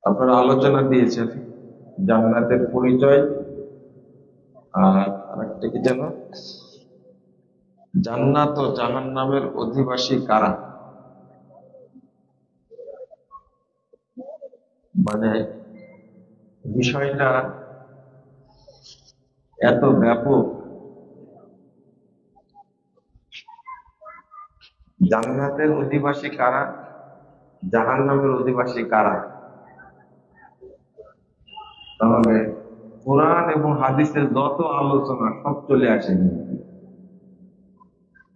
আপনারা আলোচনা দিয়েছেন জান্নাতের পরিচয়, আর আরেকটা কি যেন, জান্নাত ও জাহান্নামের অধিবাসী কারা। মানে বিষয়টা এত ব্যাপক। জান্নাতের অধিবাসী কারা, জাহান্নামের অধিবাসী কারা, তাহলে কোরআন এবং হাদিসের যত আলোচনা সব চলে আসে,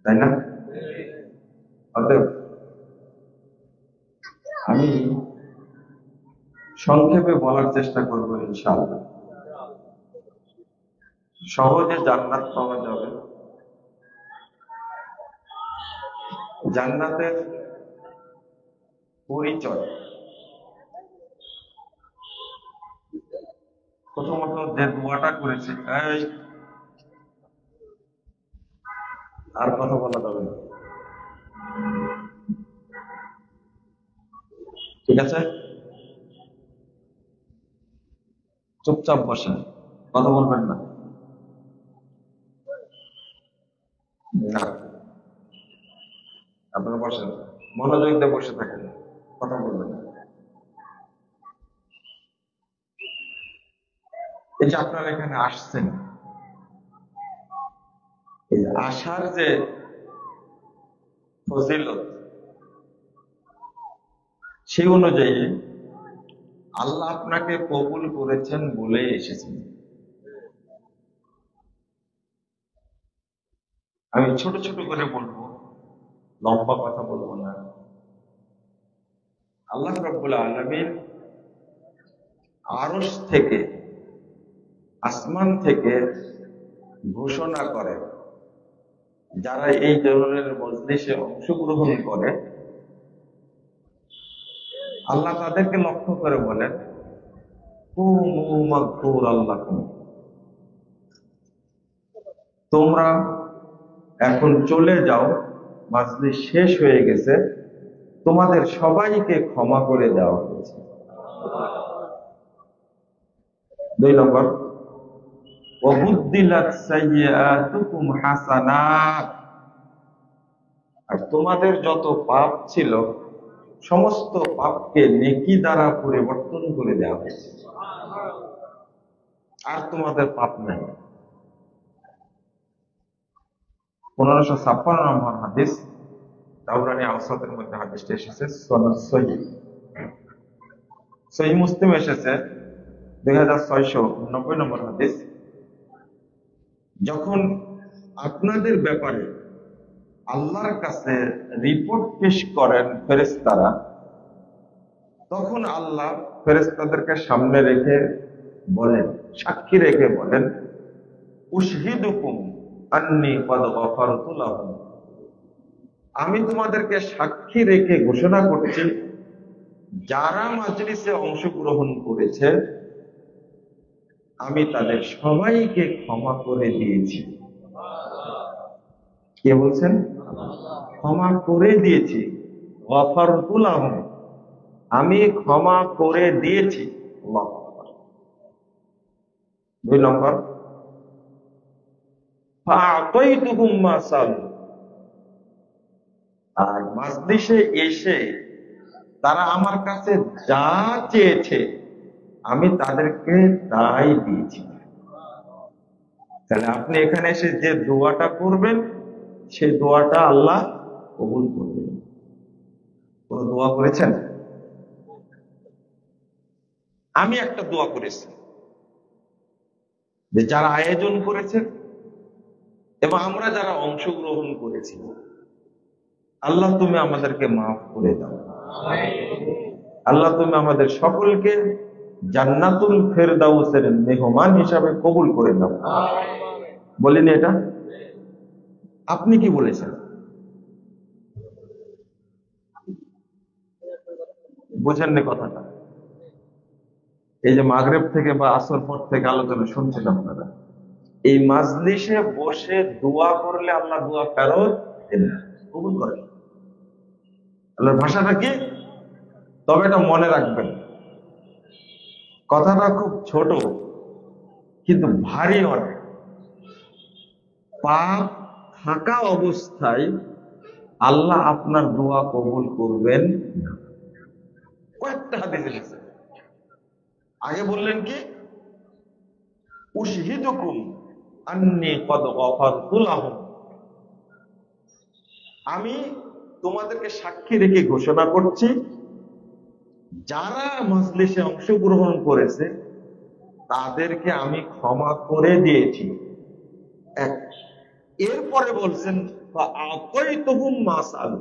তাই না? অতএব আমি সংক্ষেপে বলার চেষ্টা করবো, ইনশাআল্লাহ। সহজে জান্নাত পাওয়া যাবে। জান্নাতের পরিচয়, প্রথমত যে দোয়াটা করেছে, এই আর কথা বলা যাবে না, ঠিক আছে? চুপচাপ বসেন, কথা বলবেন না। না, আপনারা বসেন, মনোযোগ দিয়ে বসে থাকেন, কথা বলবেন না। এই যে আপনারা এখানে আসছেন, এই যে আসার যে ফজিলত, সেই অনুযায়ী আল্লাহ আপনাকে কবুল করেছেন বলে এসেছেন। আমি ছোট ছোট করে বলবো, লম্বা কথা বলবো না। আল্লাহ রাব্বুল আলামিন আরশ থেকে, আসমান থেকে ঘোষণা করে, যারা এই ধরনের মজলিসে অংশগ্রহণ করে, আল্লাহ তাদেরকে লক্ষ্য করে বলেন, কুমু মাগফুরাল লাকুম, তোমরা এখন চলে যাও, মজলিস শেষ হয়ে গেছে, তোমাদের সবাইকে ক্ষমা করে দেওয়া হয়েছে। 2 নম্বর, ওয়াবুদ্দিলাত সাইয়্যাতুকুম হাসানাত, আর তোমাদের যত পাপ ছিল সমস্ত পাপকে নেকি দ্বারা পরিবর্তন করে দেওয়া হয়েছে, আর তোমাদের পাপ নাই। 1556 নম্বর হাদিস, তাবরানী আওসাতের মধ্যে হাদিসটা এসেছে, সনদ সহিহ। সহিহ মুসলিম এসেছে 2690 নম্বর হাদিস। যখন আপনাদের ব্যাপারে আল্লাহর কাছে রিপোর্ট পেশ করেন ফেরেশতারা, তখন আল্লাহ ফেরেশতাদেরকে সামনে রেখে বলেন, সাক্ষী রেখে বলেন, উশহিদুকুম আন্নী ক্বাদ গফারতু লাহুম, আমি তোমাদেরকে সাক্ষী রেখে ঘোষণা করছি, যারা মাজলিসে অংশগ্রহণ করেছে আমি তাদের সবাইকে ক্ষমা করে দিয়েছি। কে বলছেন? ক্ষমা করে দিয়েছি, গফারতু লাহুম, আমি ক্ষমা করে দিয়েছি। আল্লাহু আকবার। 2 নম্বর, ফাআতাইতুহুম মা সালু, আর মাজলিসে এসে তারা আমার কাছে যা চেয়েছে আমি তাদেরকে তাই দিয়েছি। তাহলে আপনি এখানে এসে যে দোয়াটা করবেন, সেই দোয়াটা আল্লাহ কবুল করবেন। কোন দোয়া করেছেন? আমি একটা দোয়া করেছি, যে যারা আয়োজন করেছে এবং আমরা যারা অংশগ্রহণ করেছি, আল্লাহ তুমি আমাদেরকে মাফ করে দাও। আল্লাহ তুমি আমাদের সকলকে জান্নাতুল ফেরদাউসের মেহমান হিসাবে কবুল করে দাও। বলিনি এটা? আপনি কি বলেছেন? বুঝেননি কথাটা? এই যে মাগরিব থেকে বা আসর পর থেকে আলোচনা শুনছেন আপনারা, এই মাজলিসে বসে দোয়া করলে আল্লাহ দোয়া ফেরত দেন না, কবুল করেন। আল্লাহর ভাষাটা কি? তবে এটা মনে রাখবেন, কথাটা খুব ছোট কিন্তু ভারী অনেক। পাপ থাকা অবস্থায় আল্লাহ আপনার দোয়া কবুল করবেন না। কয়েকটা হাদিসে এসেছে। আগে বললেন কি, উশহিদুকুম আন্নী কদ গফারতু লাহুম, আমি তোমাদেরকে সাক্ষী রেখে ঘোষণা করছি, যারা মাজলিসে অংশগ্রহণ করেছে তাদেরকে আমি ক্ষমা করে দিয়েছি। এক, এরপরে বলছেন ফাআতাইতুহুম মা সাআলু,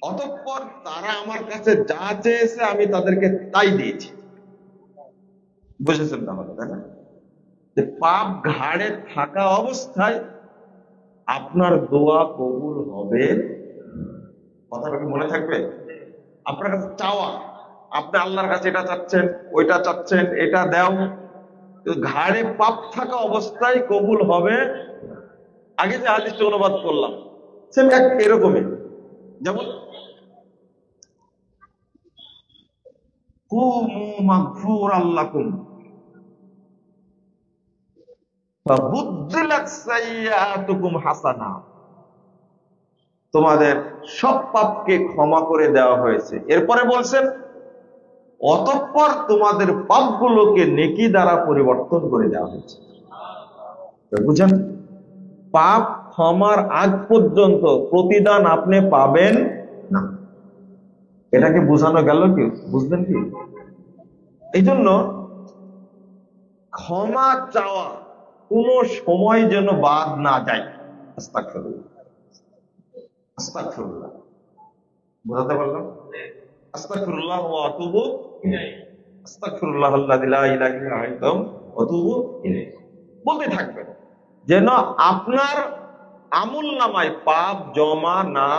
অতঃপর তারা আমার কাছে যা চেয়েছে আমি তাদেরকে তাই দিয়েছি। বুঝেছেন তাহলে, তাই না? যে পাপ ঘাড়ে থাকা অবস্থায় আপনার দোয়া কবুল হবে। কথাটা কি মনে থাকবে? আপনার কাছে চাওয়া, আপনি আল্লাহর কাছে এটা চাচ্ছেন, ওইটা চাচ্ছেন, এটা দাও, ঘাড়ে পাপ থাকা অবস্থায় কবুল হবে। আগে যে হাদিসটা অনুবাদ করলাম সেম এক এরকমই। যেমন কুমু মাগফুরাল লাকুম ফাবুদ্দিলাত সাইয়্যাতুকুম হাসানা, তোমাদের সব পাপকে ক্ষমা করে দেওয়া হয়েছে। এরপরে বলছেন অতঃপর তোমাদের পাপগুলোকে নেকি দ্বারা পরিবর্তন করে দেওয়া হয়েছে। বুঝেন, পাপ ক্ষমার আগ পর্যন্ত প্রতিদান আপনি পাবেন না। এটাকে বোঝানো গেল কি? বুঝলেন কি? এই জন্য ক্ষমা চাওয়া কোন সময় যেন বাদ না যায়। আস্তাগফিরুল্লাহ, আস্তাগফিরুল্লাহ। বোঝাতে পারলাম? আস্তাগফিরুল্লাহ ওয়া আতুবু ইলাইহি, আস্তাগফিরুল্লাহাল্লাযী লা ইলাহা ইল্লা হুয়া ওয়া আতুবু ইলাইহি বলতে থাকবেন, যেন আপনার আমলনামায় পাপ জমা না।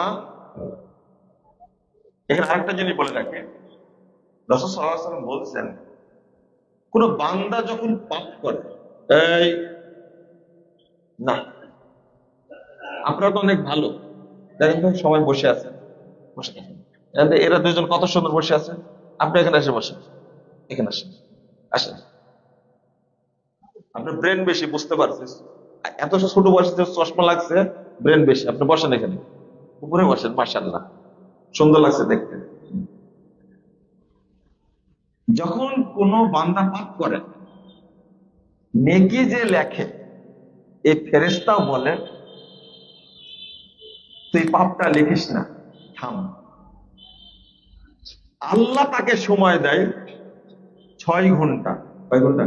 এখানে আরেকটা জিনিস বলে রাখেন, রাসূল সাল্লাল্লাহু আলাইহি ওয়াসাল্লাম বলছেন, কোন বান্দা যখন পাপ করে, এই না আপনারা তো অনেক ভালো, দেখেন তো সবাই বসে আছে, বসে থাকেন, এরা দুইজন কত সুন্দর বসে আছে, আপনি এখানে এসে বসেন, এখানে আসেন, আসেন। আপনার ব্রেন বেশি, বুঝতে পারছিস, এত ছোট বয়সে চশমা লাগছে, ব্রেন বেশি, আপনি বসেন এখানে, উপরে বসেন, মাশাআল্লাহ সুন্দর লাগছে দেখতে। যখন কোন বান্দা পাপ করে, নেকি যে লেখে, এই ফেরেশতাও বলে তুই পাপটা লিখিস না, থাম। আল্লাহ তাকে সময় দেয় 6 ঘন্টা। কয় ঘন্টা?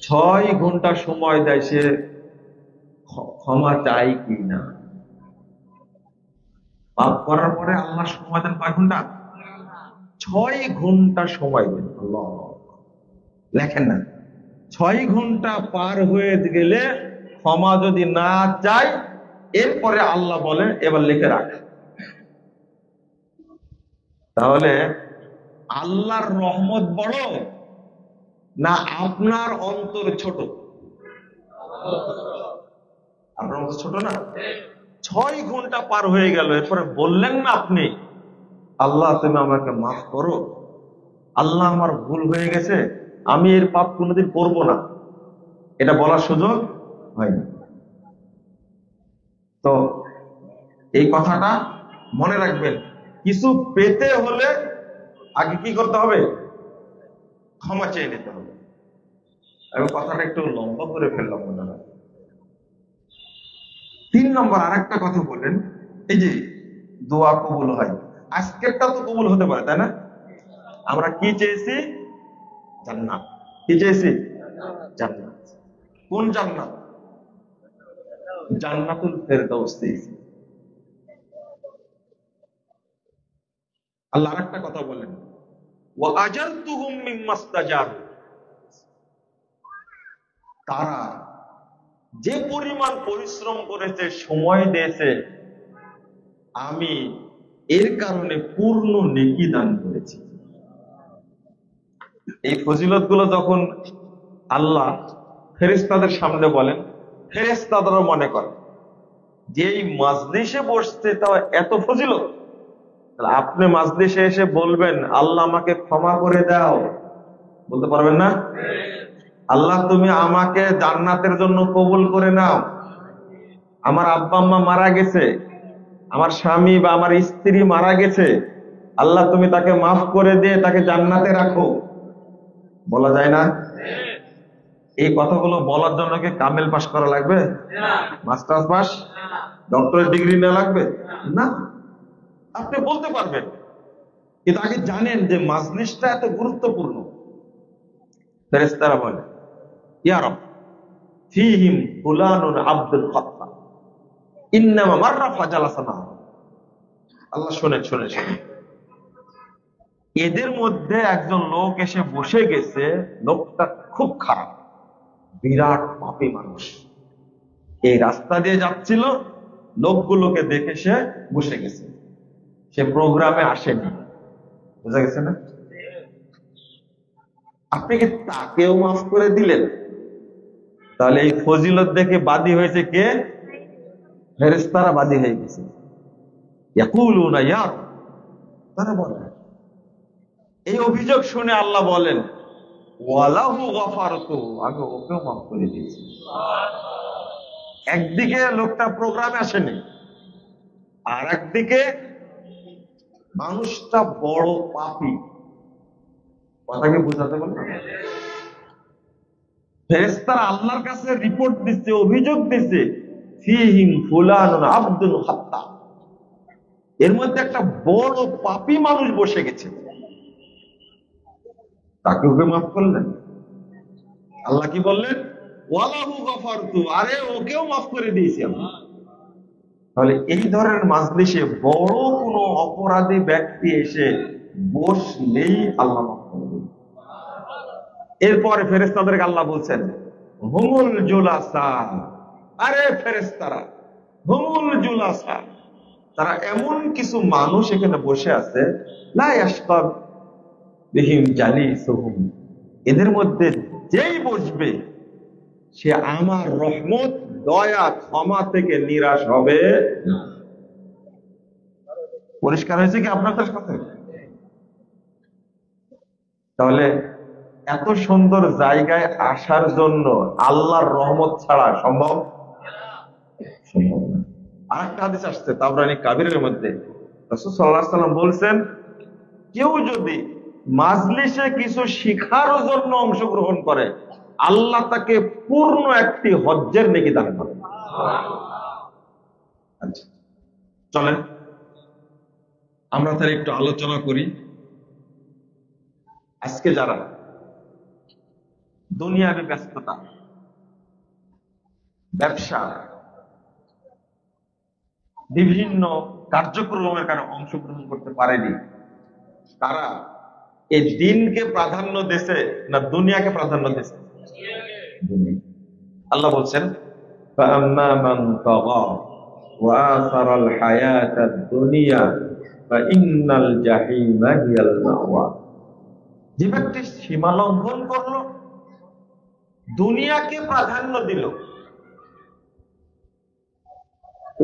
6 ঘন্টা সময় দেয় সে ক্ষমা চাই কি না। পাপ করার পরে আল্লাহ সময় দেন কয় ঘন্টা? 6 ঘন্টা সময় দেন। আল্লাহ লেখেন না, 6 ঘন্টা পার হয়ে গেলে ক্ষমা যদি না চাই, এরপরে আল্লাহ বলে এবার লিখে রাখ। তাহলে আল্লাহর রহমত বড় না আপনার অন্তর ছোট? আপনার অন্তর ছোট না? 6 ঘন্টা পার হয়ে গেল, এরপরে বললেন না আপনি আল্লাহ তুমি আমাকে মাফ করো, আল্লাহ আমার ভুল হয়ে গেছে, আমি এর পাপ কোনোদিন করব না, এটা বলার সুযোগ হয়নি। তো এই কথাটা মনে রাখবেন, কিছু পেতে হলে আগে কি করতে হবে? ক্ষমা চেয়ে নিতে হবে। আমি কথাটা একটু লম্বা করে ফেললাম মনে হয়। 3 নম্বর আরেকটা কথা বলেন, এই যে দোয়া কবুল হয়, আজকেরটা তো কবুল হতে পারে, তাই না? আমরা কি চেয়েছি? জান্নাত। কি চেয়েছি? জান্নাত। কোন জান্নাত? জান্নাতুল ফেরদাউস চেয়েছি। আল্লাহ আরেকটা কথা বলেন, ওয়া আজালতুহুম মিম্মাস্তাজাবু, তারা যে পরিমাণ পরিশ্রম করেছে, সময় দিয়েছে, আমি এর কারণে পূর্ণ নেকি দান করেছি। এই ফজিলত গুলো যখন আল্লাহ ফেরেশতাদের সামনে বলেন, ফেরেশতাদেরও মনে করে যে এই মাজলিসে বসতে তাও এত ফজিলত, তাহলে আপনি মাজলিসে এসে বলবেন আল্লাহ আমাকে ক্ষমা করে দাও, বলতে পারবেন না? আল্লাহ তুমি আমাকে জান্নাতের জন্য কবুল করে নাও, আমার আব্বা আম্মা মারা গেছে, আমার স্বামী বা আমার স্ত্রী মারা গেছে, আল্লাহ তুমি তাকে মাফ করে দিয়ে তাকে জান্নাতে রাখো, বলা যায় না? এই কথাগুলো বলার জন্য কি কামেল পাস করা লাগবে? মাস্টার্স পাস, ডক্টরেট ডিগ্রি নেওয়া লাগবে না? আপনি বলতে পারবেন, কিন্তু আগে জানেন যে মাজলিসটা এত গুরুত্বপূর্ণ। ফেরেশতারা বলে ইয়া রব ফীহিম ফুলানুন আব্দুল খাত্তা ইন্নামা মাররা ফাজালাসানা। আল্লাহ শোনেন শোনেন শোনেন, এদের মধ্যে একজন লোক এসে বসে গেছে, লোকটা খুব খারাপ, বিরাট পাপী মানুষ, এই রাস্তা দিয়ে যাচ্ছিল, লোকগুলোকে দেখে সে বসে গেছে, সে প্রোগ্রামে আসেনি। বুঝা গেছে না? আপনি কি তাকেও মাফ করে দিলেন? তাহলে এই ফজিলত দেখে বাদী হয়েছে কে? ফেরেশতারা বাদী হয়ে গেছে। ইয়াকুলুনা ইয়া, তারা বলে, এই অভিযোগ শুনে আল্লাহ বলেন ওয়ালাহু গফারতু, আমি ওকেও মাফ করে দিয়েছি। একদিকে লোকটা প্রোগ্রামে আসেনি, আর একদিকে মানুষটা বড় পাপী। কথাকে বুঝাতে বললাম, ফেরেশতারা আল্লাহর কাছে রিপোর্ট দিচ্ছে, অভিযোগ দিচ্ছে ফীহিম ফুলানুন আব্দুল খাত্তা, এর মধ্যে একটা বড় পাপী মানুষ বসে গেছে, তাকে ওকে মাফ করলেন। আল্লাহ কি বললেন? ওয়ালাহু গফারতু, আরে ওকেও মাফ করে দিয়েছি আমি। তাহলে এই ধরনের মাজলিসে বড় কোনো অপরাধী ব্যক্তি এসে বসলেই আল্লাহ মাফ করে দেন। এরপরে ফেরেশতাদেরকে আল্লাহ বলছেন হুমুল জুলাসা, আরে ফেরেশতারা হুমুল জুলাসা, তারা এমন কিছু মানুষ এখানে বসে আছে লা ইয়াশকা বিহিম জালিসুহুম, এদের মধ্যে যেই বসবে সে আমার রহমত, দয়া, ক্ষমা থেকে নিরাশ হবে না। পরিষ্কার হয়েছে কি আপনাদের সাথে? তাহলে এত সুন্দর জায়গায় আসার জন্য আল্লাহর রহমত ছাড়া সম্ভব সম্ভব না। আরেকটা হাদিস আসছে তাবরানী কাবীরের মধ্যে, রাসূল সাল্লাল্লাহু আলাইহি ওয়াসাল্লাম বলছেন কেউ যদি মাজলিসে কিছু শিখার জন্য অংশগ্রহণ করে আল্লাহ তাকে পূর্ণ একটি হজ্জের নেকি দান করে। আচ্ছা চলেন আমরা তার একটু আলোচনা করি। আজকে যারা দুনিয়াবী ব্যস্ততা, ব্যবসা, বিভিন্ন কার্যক্রমের কারণে অংশগ্রহণ করতে পারেনি, তারা এই দিনকে প্রাধান্য দিয়েছে না দুনিয়াকে প্রাধান্য দিয়েছে? আল্লাহ বলছেন فَأَمَّا مَنْ طَغَى وَآثَرَ الْحَيَاةَ الدُّنْيَا فَإِنَّ الْجَحِيمَ هِيَ الْمَأْوَى। যে ব্যক্তি সীমা লঙ্ঘন করলো, দুনিয়াকে প্রাধান্য দিল,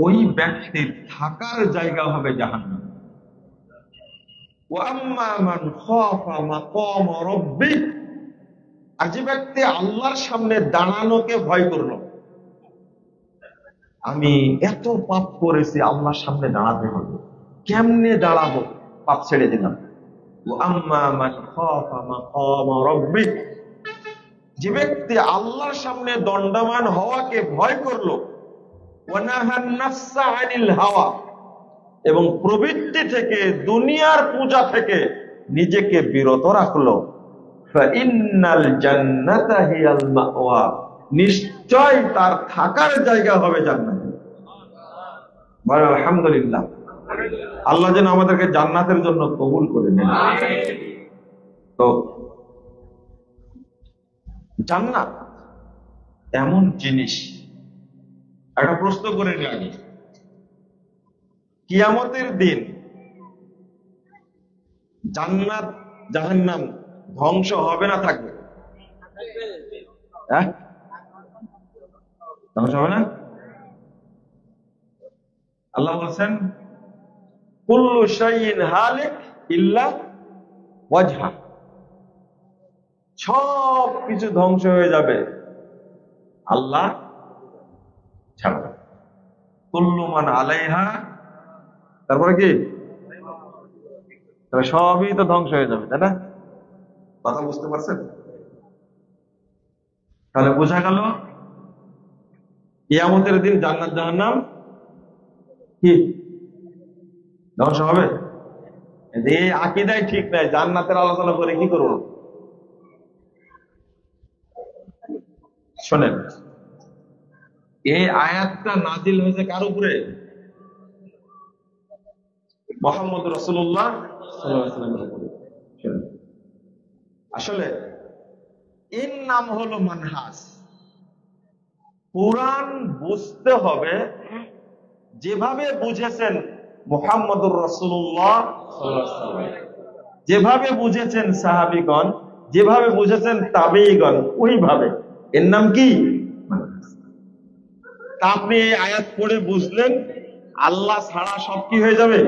ওই ব্যক্তির থাকার জায়গা হবে জাহান্নাম। ওয়াম্মা মান খাফা মাকাম রাব্বিহ, আর যে ব্যক্তি আল্লাহর সামনে দাঁড়ানোকে ভয় করলো, আমি এত পাপ করেছি, আল্লাহর সামনে দাঁড়াতে হবে, কেমনে দাঁড়াবো, পাপ ছেড়ে দিলাম। ওয়াম্মা মান খাফা মাকাম রাব্বিহ, যে ব্যক্তি আল্লাহর সামনে দণ্ডায়মান হওয়াকে ভয় করলো, ওয়ানাহান নাফসা আনিল হাওয়া, এবং প্রবৃত্তি থেকে, দুনিয়ার পূজা থেকে নিজেকে বিরত রাখলো, ফাইন্নাল জান্নাতা হিয়াল মাওয়া, নিশ্চয় তার থাকার জায়গা হবে জান্নাত। বলেন আলহামদুলিল্লাহ। আল্লাহ যেন আমাদেরকে জান্নাতের জন্য কবুল করে নেন। তো জান্নাত এমন জিনিস, একটা প্রশ্ন করে নিই আগে, কিয়ামতের দিন জান্নাত জাহান্নাম ধ্বংস হবে না থাকবে? হ্যাঁ, ধ্বংস হবে না। আল্লাহ বলছেন কুল্লু শাইইন হালিক ইল্লা ওয়াজহা, সব কিছু ধ্বংস হয়ে যাবে আল্লাহ ছাড়া। কুল্লু মান আলাইহা, তারপরে কি, সবই তো ধ্বংস হয়ে যাবে, তাই না? কথা বুঝতে পারছেন? তাহলে বোঝা গেল কিয়ামতের দিন জান্নাত জাহান্নাম কি ধ্বংস হবে? এই আকীদাই ঠিক নাই, জান্নাতের আলোচনা করে কি করব? শোনেন, এই আয়াতটা নাজিল হয়েছে কার উপরে? মুহাম্মদ রাসূলুল্লাহ সাল্লাল্লাহু আলাইহি ওয়াসাল্লামের উপরে। আসলে এর নাম হলো মানহাজ। কুরআন বুঝতে হবে যেভাবে বুঝেছেন মুহাম্মদুর রাসূলুল্লাহ সাল্লাল্লাহু আলাইহি ওয়াসাল্লাম, যেভাবে বুঝেছেন সাহাবীগণ, যেভাবে বুঝেছেন তাবেঈগণ, ওইভাবে। এর নাম কি? তা আপনি এই আয়াত পড়ে বুঝলেন আল্লাহ ছাড়া সব কি হয়ে যাবে?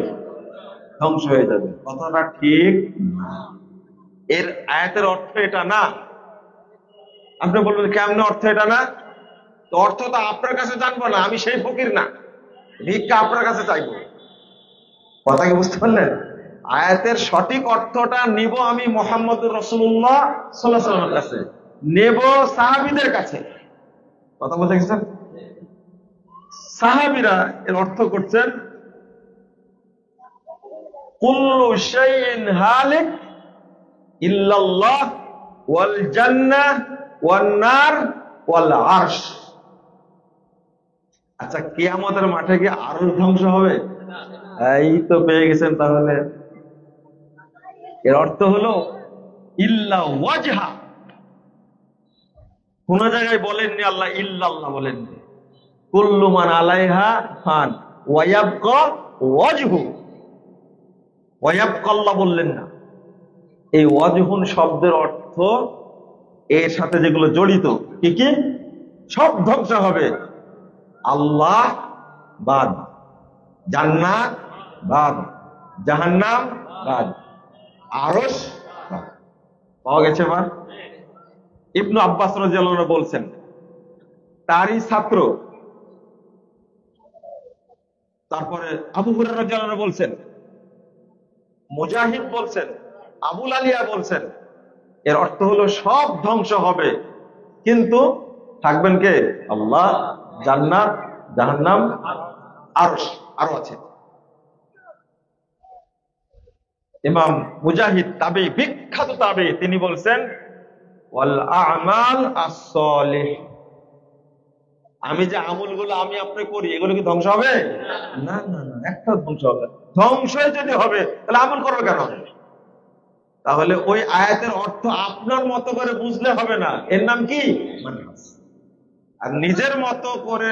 ধ্বংস হয়ে যাবে। কথাটা ঠিক না। এর আয়াতের অর্থ এটা না। আপনি বলবেন কেমনে অর্থ এটা না? তো অর্থ তো আপনার কাছে জানবো না, আমি সেই ফকির না, ভিক্ষা আপনার কাছে চাইবো। কথা কি বুঝতে পারলেন? আয়াতের সঠিক অর্থটা নিব আমি মুহাম্মদুর রাসূলুল্লাহ সাল্লাল্লাহু আলাইহি ওয়াসাল্লামের কাছে, নেব সাহাবীদের কাছে। কথা বলতে গেছেন? সাহাবীরা এর অর্থ করছেন কুল্লু শাইইন হালিক ইল্লাল্লাহ ওয়াল জান্নাহ ওয়ান নার ওয়াল আরশ। আচ্ছা, কিয়ামতের মাঠে কি আরশ ধ্বংস হবে? এই তো পেয়ে গেছেন। তাহলে এর অর্থ হলো ইল্লা ওয়াজহা। কোন জায়গায় বলেননি আল্লাহ ইল্লাল্লাহ, বলেননি। কুল্লু মান আলাইহা ফান ওয়া ইয়াবকা ওয়াজহু, ওয়া ইয়াবকা আল্লাহ বললেন না। এই ওয়াজহুন শব্দের অর্থ এর সাথে যেগুলো জড়িত, কি কি? সব ধ্বংস হবে। আল্লাহ বাদ, জান্নাত বাদ, জাহান্নাম বাদ, আরশ বাদ। পাওয়া গেছে? এবার ইবনু আব্বাস রাদিয়াল্লাহু আনহু বলছেন, তারই ছাত্র, তারপরে আবু হুরায়রা রাদিয়াল্লাহু আনহু বলছেন, মুজাহিদ বলছেন, আবুল আলিয়া বলছেন, এর অর্থ হলো সব ধ্বংস হবে, কিন্তু থাকবেন কে? আল্লাহ, জান্নাত, জাহান্নাম, আরশ, আরো আছে। ইমাম মুজাহিদ তাবেঈ, বিখ্যাত তাবেঈ, তিনি বলছেন ওয়াল আ'মাল আস-সালিহ, আমি যে আমলগুলো আমি আপনি করি এগুলো কি ধ্বংস হবে? না না না, একটা ধ্বংস হবে। ধ্বংসই যদি হবে তাহলে আমল করবে কেন? তাহলে ওই আয়াতের অর্থ আপনার মতো করে বুঝলে হবে না। এর নাম কি? মানহাজ। আর নিজের মতো করে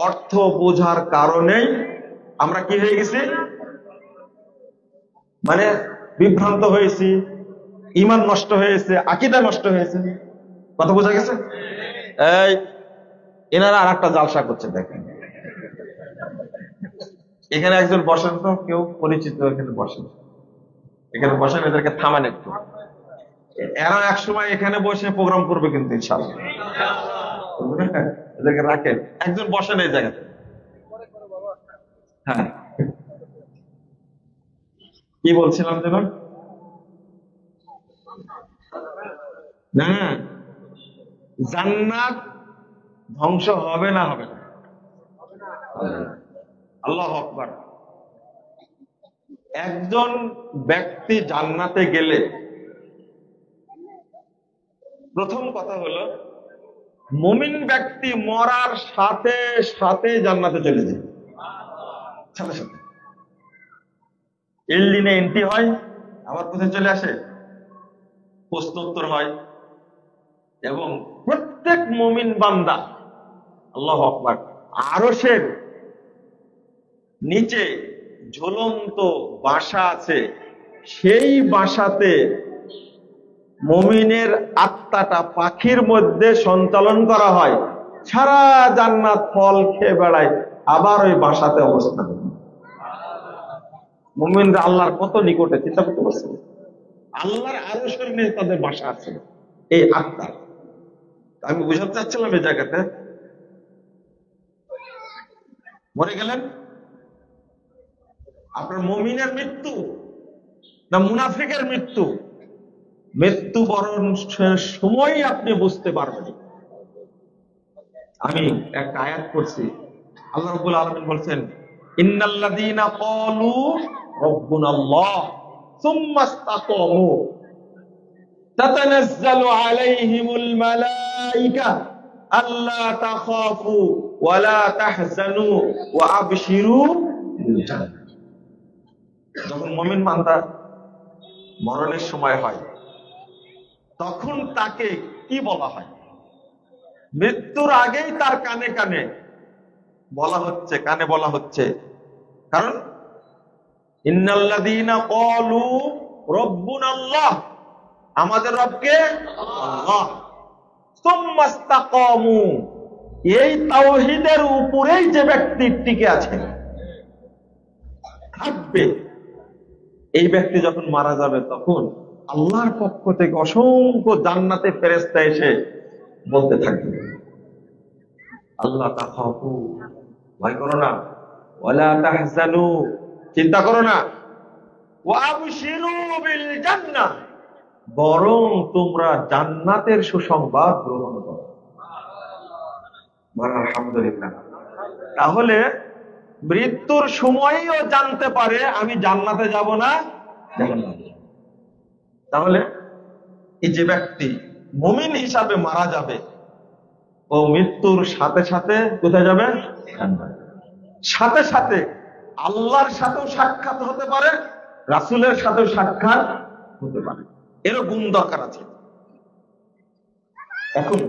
অর্থ বোঝার কারণেই আমরা কি হয়ে গেছি? মানে বিভ্রান্ত হয়েছি, ঈমান নষ্ট হয়েছে, আকীদা নষ্ট হয়েছে। কথা বোঝা গেছে? এই এনারা আর একটা জালসা করছে, দেখেন। এখানে একজন বসেন তো, কেউ পরিচিত এখানে বসেন, এখানে বসেন, এদেরকে থামান একটু। এরা এক সময় এখানে বসে প্রোগ্রাম করবে কিন্তু ইনশাআল্লাহ। এদেরকে রাখেন, একজন বসেন এই জায়গাতে। হ্যাঁ, কি বলছিলাম যেন? না, জান্নাত ধ্বংস হবে না? হবে না। আল্লাহু আকবার। একজন ব্যক্তি জান্নাতে গেলে প্রথম কথা হলো মুমিন ব্যক্তি মরার সাথে সাথে জান্নাতে চলে যায়, সাথে সাথে। এলডিনে এন্ট্রি হয়, আবার কোথায় চলে আসে? প্রশ্নোত্তর হয়। এবং প্রত্যেক মুমিন বান্দা, আল্লাহু আকবার, আরশের নিচে ঝুলন্ত বাসা আছে, সেই বাসাতে মুমিনের আত্মাটা পাখির মধ্যে সঞ্চালন করা হয়, সারা জান্নাত ফল খেয়ে বেড়ায়, আবার ওই বাসাতে অবস্থান। মুমিনরা আল্লাহর কত নিকটে, চিন্তা করতে পারছেন? আল্লাহর আরশের নিচে তাদের বাসা আছে এই আত্মা। আমি বুঝাতে চাচ্ছিলাম এই জায়গাতে, মরে গেলেন, আপনার মুমিনের মৃত্যু না মুনাফিকের মৃত্যু? মৃত্যুবরণ সময় আপনি বুঝতে পারবেন। আমি একটা আয়াত করছি, আল্লাহ রাব্বুল আলামিন বলছেন, ইন্নাল্লাযীনা ক্বালু রাব্বুনাল্লাহ সুম্মা ইসতাকামু তাতানাজ্জালু আলাইহিমুল মালায়েকা আল্লা তাখাফু ওয়া লা তাহজানু ওয়া আবশিরু বিল জান্নাহ। যখন মুমিন বান্দা মরণের সময় হয় তখন তাকে কি বলা হয়? মৃত্যুর আগেই তার কানে কানে বলা হচ্ছে, কানে বলা হচ্ছে, কারণ ইন্নাল্লাযীনা ক্বালু রাব্বুনাল্লাহ, আমাদের রবকে আল্লাহ, সুম্মা ইসতাকামু, এই তাওহীদের উপরেই যে ব্যক্তি টিকে আছে থাকবে, এই ব্যক্তি যখন মারা যাবে তখন আল্লাহর পক্ষ থেকে অসংখ্য জান্নাতে ফেরেশতা এসে বলতে থাকবে, আল্লাহ তাখাফু, ভয় করো না, ওয়ালা তাহজানু, চিন্তা করো না, ওয়া আবশিরু বিল জান্নাহ, বরং তোমরা জান্নাতের সুসংবাদ গ্রহণ করো। আলহামদুলিল্লাহ। তাহলে মৃত্যুর সময়ও জানতে পারে আমি জান্নাতে যাব না জাহান্নামে। তাহলে এই যে ব্যক্তি মুমিন হিসাবে মারা যাবে, ও মৃত্যুর সাথে সাথে কোথায় যাবে? সাথে সাথে আল্লাহর সাথেও সাক্ষাৎ হতে পারে, রাসূলের সাথেও সাক্ষাৎ হতে পারে, এরও গুণ দরকার আছে। এখন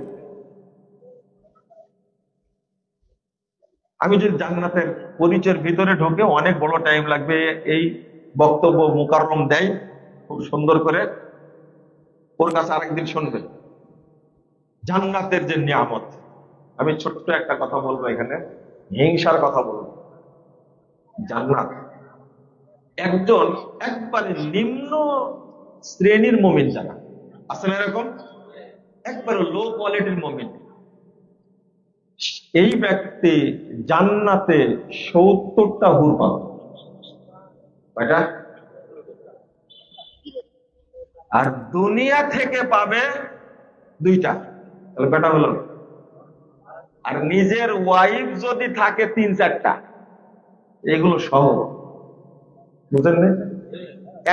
আমি যদি জান্নাতের পরিচয়ের ভিতরে ঢোকে অনেক বড় টাইম লাগবে, এই বক্তব্য মুকাররম দেয় খুব সুন্দর করে, ওর কাছে আরেকদিন শুনবেন জান্নাতের যে নিয়ামত। আমি ছোট্ট একটা কথা বলবো এখানে, হিংসার কথা বলবো। জান্নাত একজন একবারে নিম্ন শ্রেণীর মুমিন যারা আছেন, এরকম একবারে লো কোয়ালিটির মুমিন, এই ব্যক্তি জান্নাতে 70টা হুর পাবে। কয়টা? আর দুনিয়া থেকে পাবে 2টা। তাহলে কয়টা হলো? আর নিজের ওয়াইফ যদি থাকে 3-4টা, এগুলো সহ, বুঝলেন না?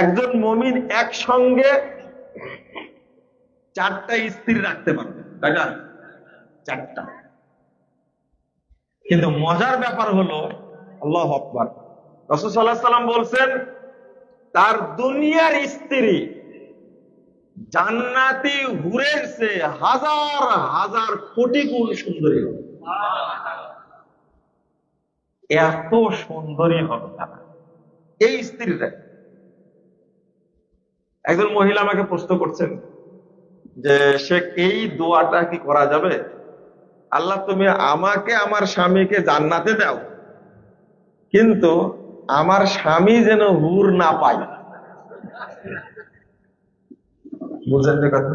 একজন মুমিন একসঙ্গে 4টা স্ত্রী রাখতে পারবে, তাই না? 4টা। কিন্তু মজার ব্যাপার হলো, আল্লাহু আকবার, রাসূল সাল্লাল্লাহু আলাইহি ওয়াসাল্লাম বলছেন তার দুনিয়ার স্ত্রী জান্নাতি হুরের চেয়ে হাজার হাজার কোটি গুণ সুন্দরী হবে। এত সুন্দরী হবে তারা, এই স্ত্রীরা। একজন মহিলা আমাকে প্রশ্ন করছেন যে শেখ, এই দোয়াটা কি করা যাবে? আল্লাহ তুমি আমাকে আমার স্বামীকে জান্নাতে দাও, কিন্তু আমার স্বামী যেন হুর না পায়। বুঝলেন যে কথা?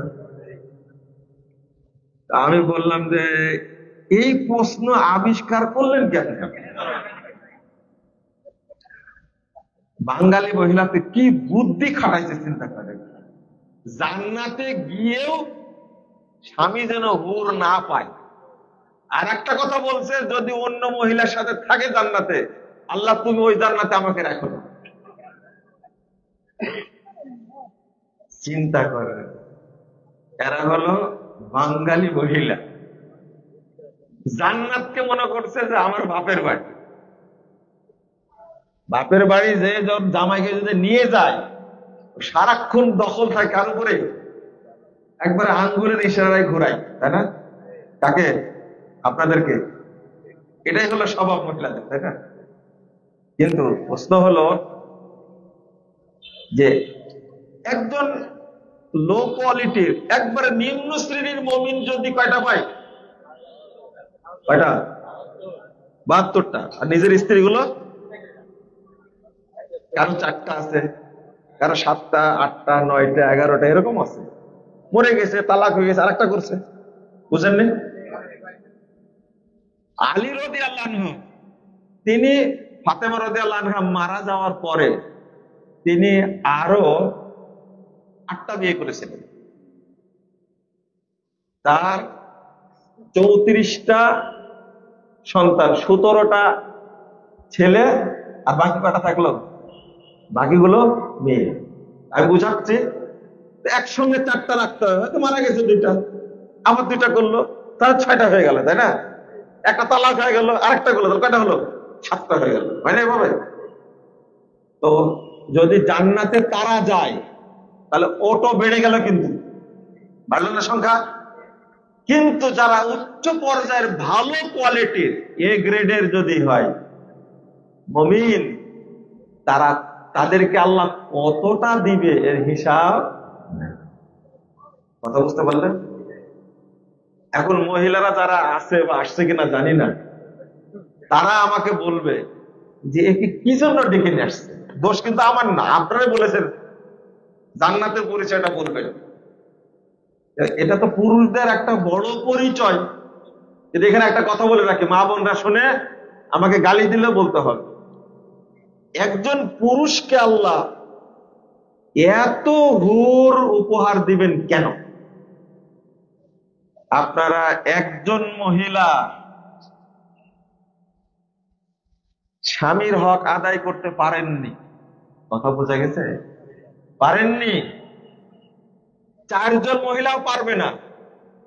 আমি বললাম যে এই প্রশ্ন আবিষ্কার করলেন কেন? বাঙালি মহিলাতে কি বুদ্ধি খাটাইছে চিন্তা করে, জান্নাতে গিয়েও স্বামী যেন হুর না পায়। আর একটা কথা বলছে, যদি অন্য মহিলার সাথে থাকে জান্নাতে, আল্লাহ তুমি ওই জান্নাতে আমাকে রাখো না। চিন্তা করে, এরা হলো বাঙালি মহিলা, জান্নাতকে মনে করছে যে আমার বাপের বাড়ি। বাপের বাড়ি যে জামাইকে যদি নিয়ে যায়, সারাক্ষণ দখল থাকে কার উপরে? একবার আঙ্গুলের ইশারায় ঘুরাই, তাই না? তাকে, আপনাদেরকে। এটাই হলো স্বভাব মহিলাদের, তাই না? কিন্তু প্রশ্ন হলো যে একজন লো কোয়ালিটির একবারে নিম্ন শ্রেণীর মুমিন যদি কয়টা পায়? কয়টা? 72টা। আর নিজের স্ত্রীগুলো কারো 4টা আছে, কারো 7টা, 8টা, 9টা, 11টা এরকম আছে। মরে গেছে, তালাক হয়ে গেছে, আরেকটা করছে। বুঝেননি? আলী রাদিয়াল্লাহু আনহু, তিনি ফাতেমা রাদিয়াল্লাহু আনহা মারা যাওয়ার পরে তিনি আরো 8টা বিয়ে করেছিলেন। তার 34টা সন্তান, 17টা ছেলে, আর বাকি কটা থাকলো? বাকিগুলো মেয়ে। আমি বুঝাচ্ছি, একসঙ্গে 4টা রাখতে হবে, হয়তো মারা গেছে 2টা, আবার 2টা করলো, তাহলে 6টা হয়ে গেল, তাই না? একটা তালাক হয়ে গেল, আরেকটা করলো, তাহলে কয়টা হলো? 7টা হয়ে গেল, হয় না এভাবে? তো যদি জান্নাতে তারা যায় তাহলে ওটো বেড়ে গেল, কিন্তু বাড়লো না সংখ্যা? কিন্তু যারা উচ্চ পর্যায়ের ভালো কোয়ালিটির এ গ্রেডের যদি হয় মুমিন, তাদেরকে আল্লাহ কতটা দিবে এর হিসাব। কথা বুঝতে পারলেন? এখন মহিলারা যারা আছে বা আসছে কিনা জানি না, তারা আমাকে বলবে যে একে কি জন্য ডেকে নিয়ে আসছে। দোষ কিন্তু আমার না, আপনারাই বলেছেন জান্নাতের পরিচয়টা বলবেন। এটা তো পুরুষদের একটা বড় পরিচয়। যদি এখানে একটা কথা বলে রাখি, মা বোনরা শুনে আমাকে গালি দিলেও বলতে হবে, একজন পুরুষকে আল্লাহ এত হুর উপহার দিবেন কেন? আপনারা একজন মহিলা স্বামীর হক আদায় করতে পারেননি, কথা বোঝা গেছে? পারেননি। 4 জন মহিলাও পারবে না।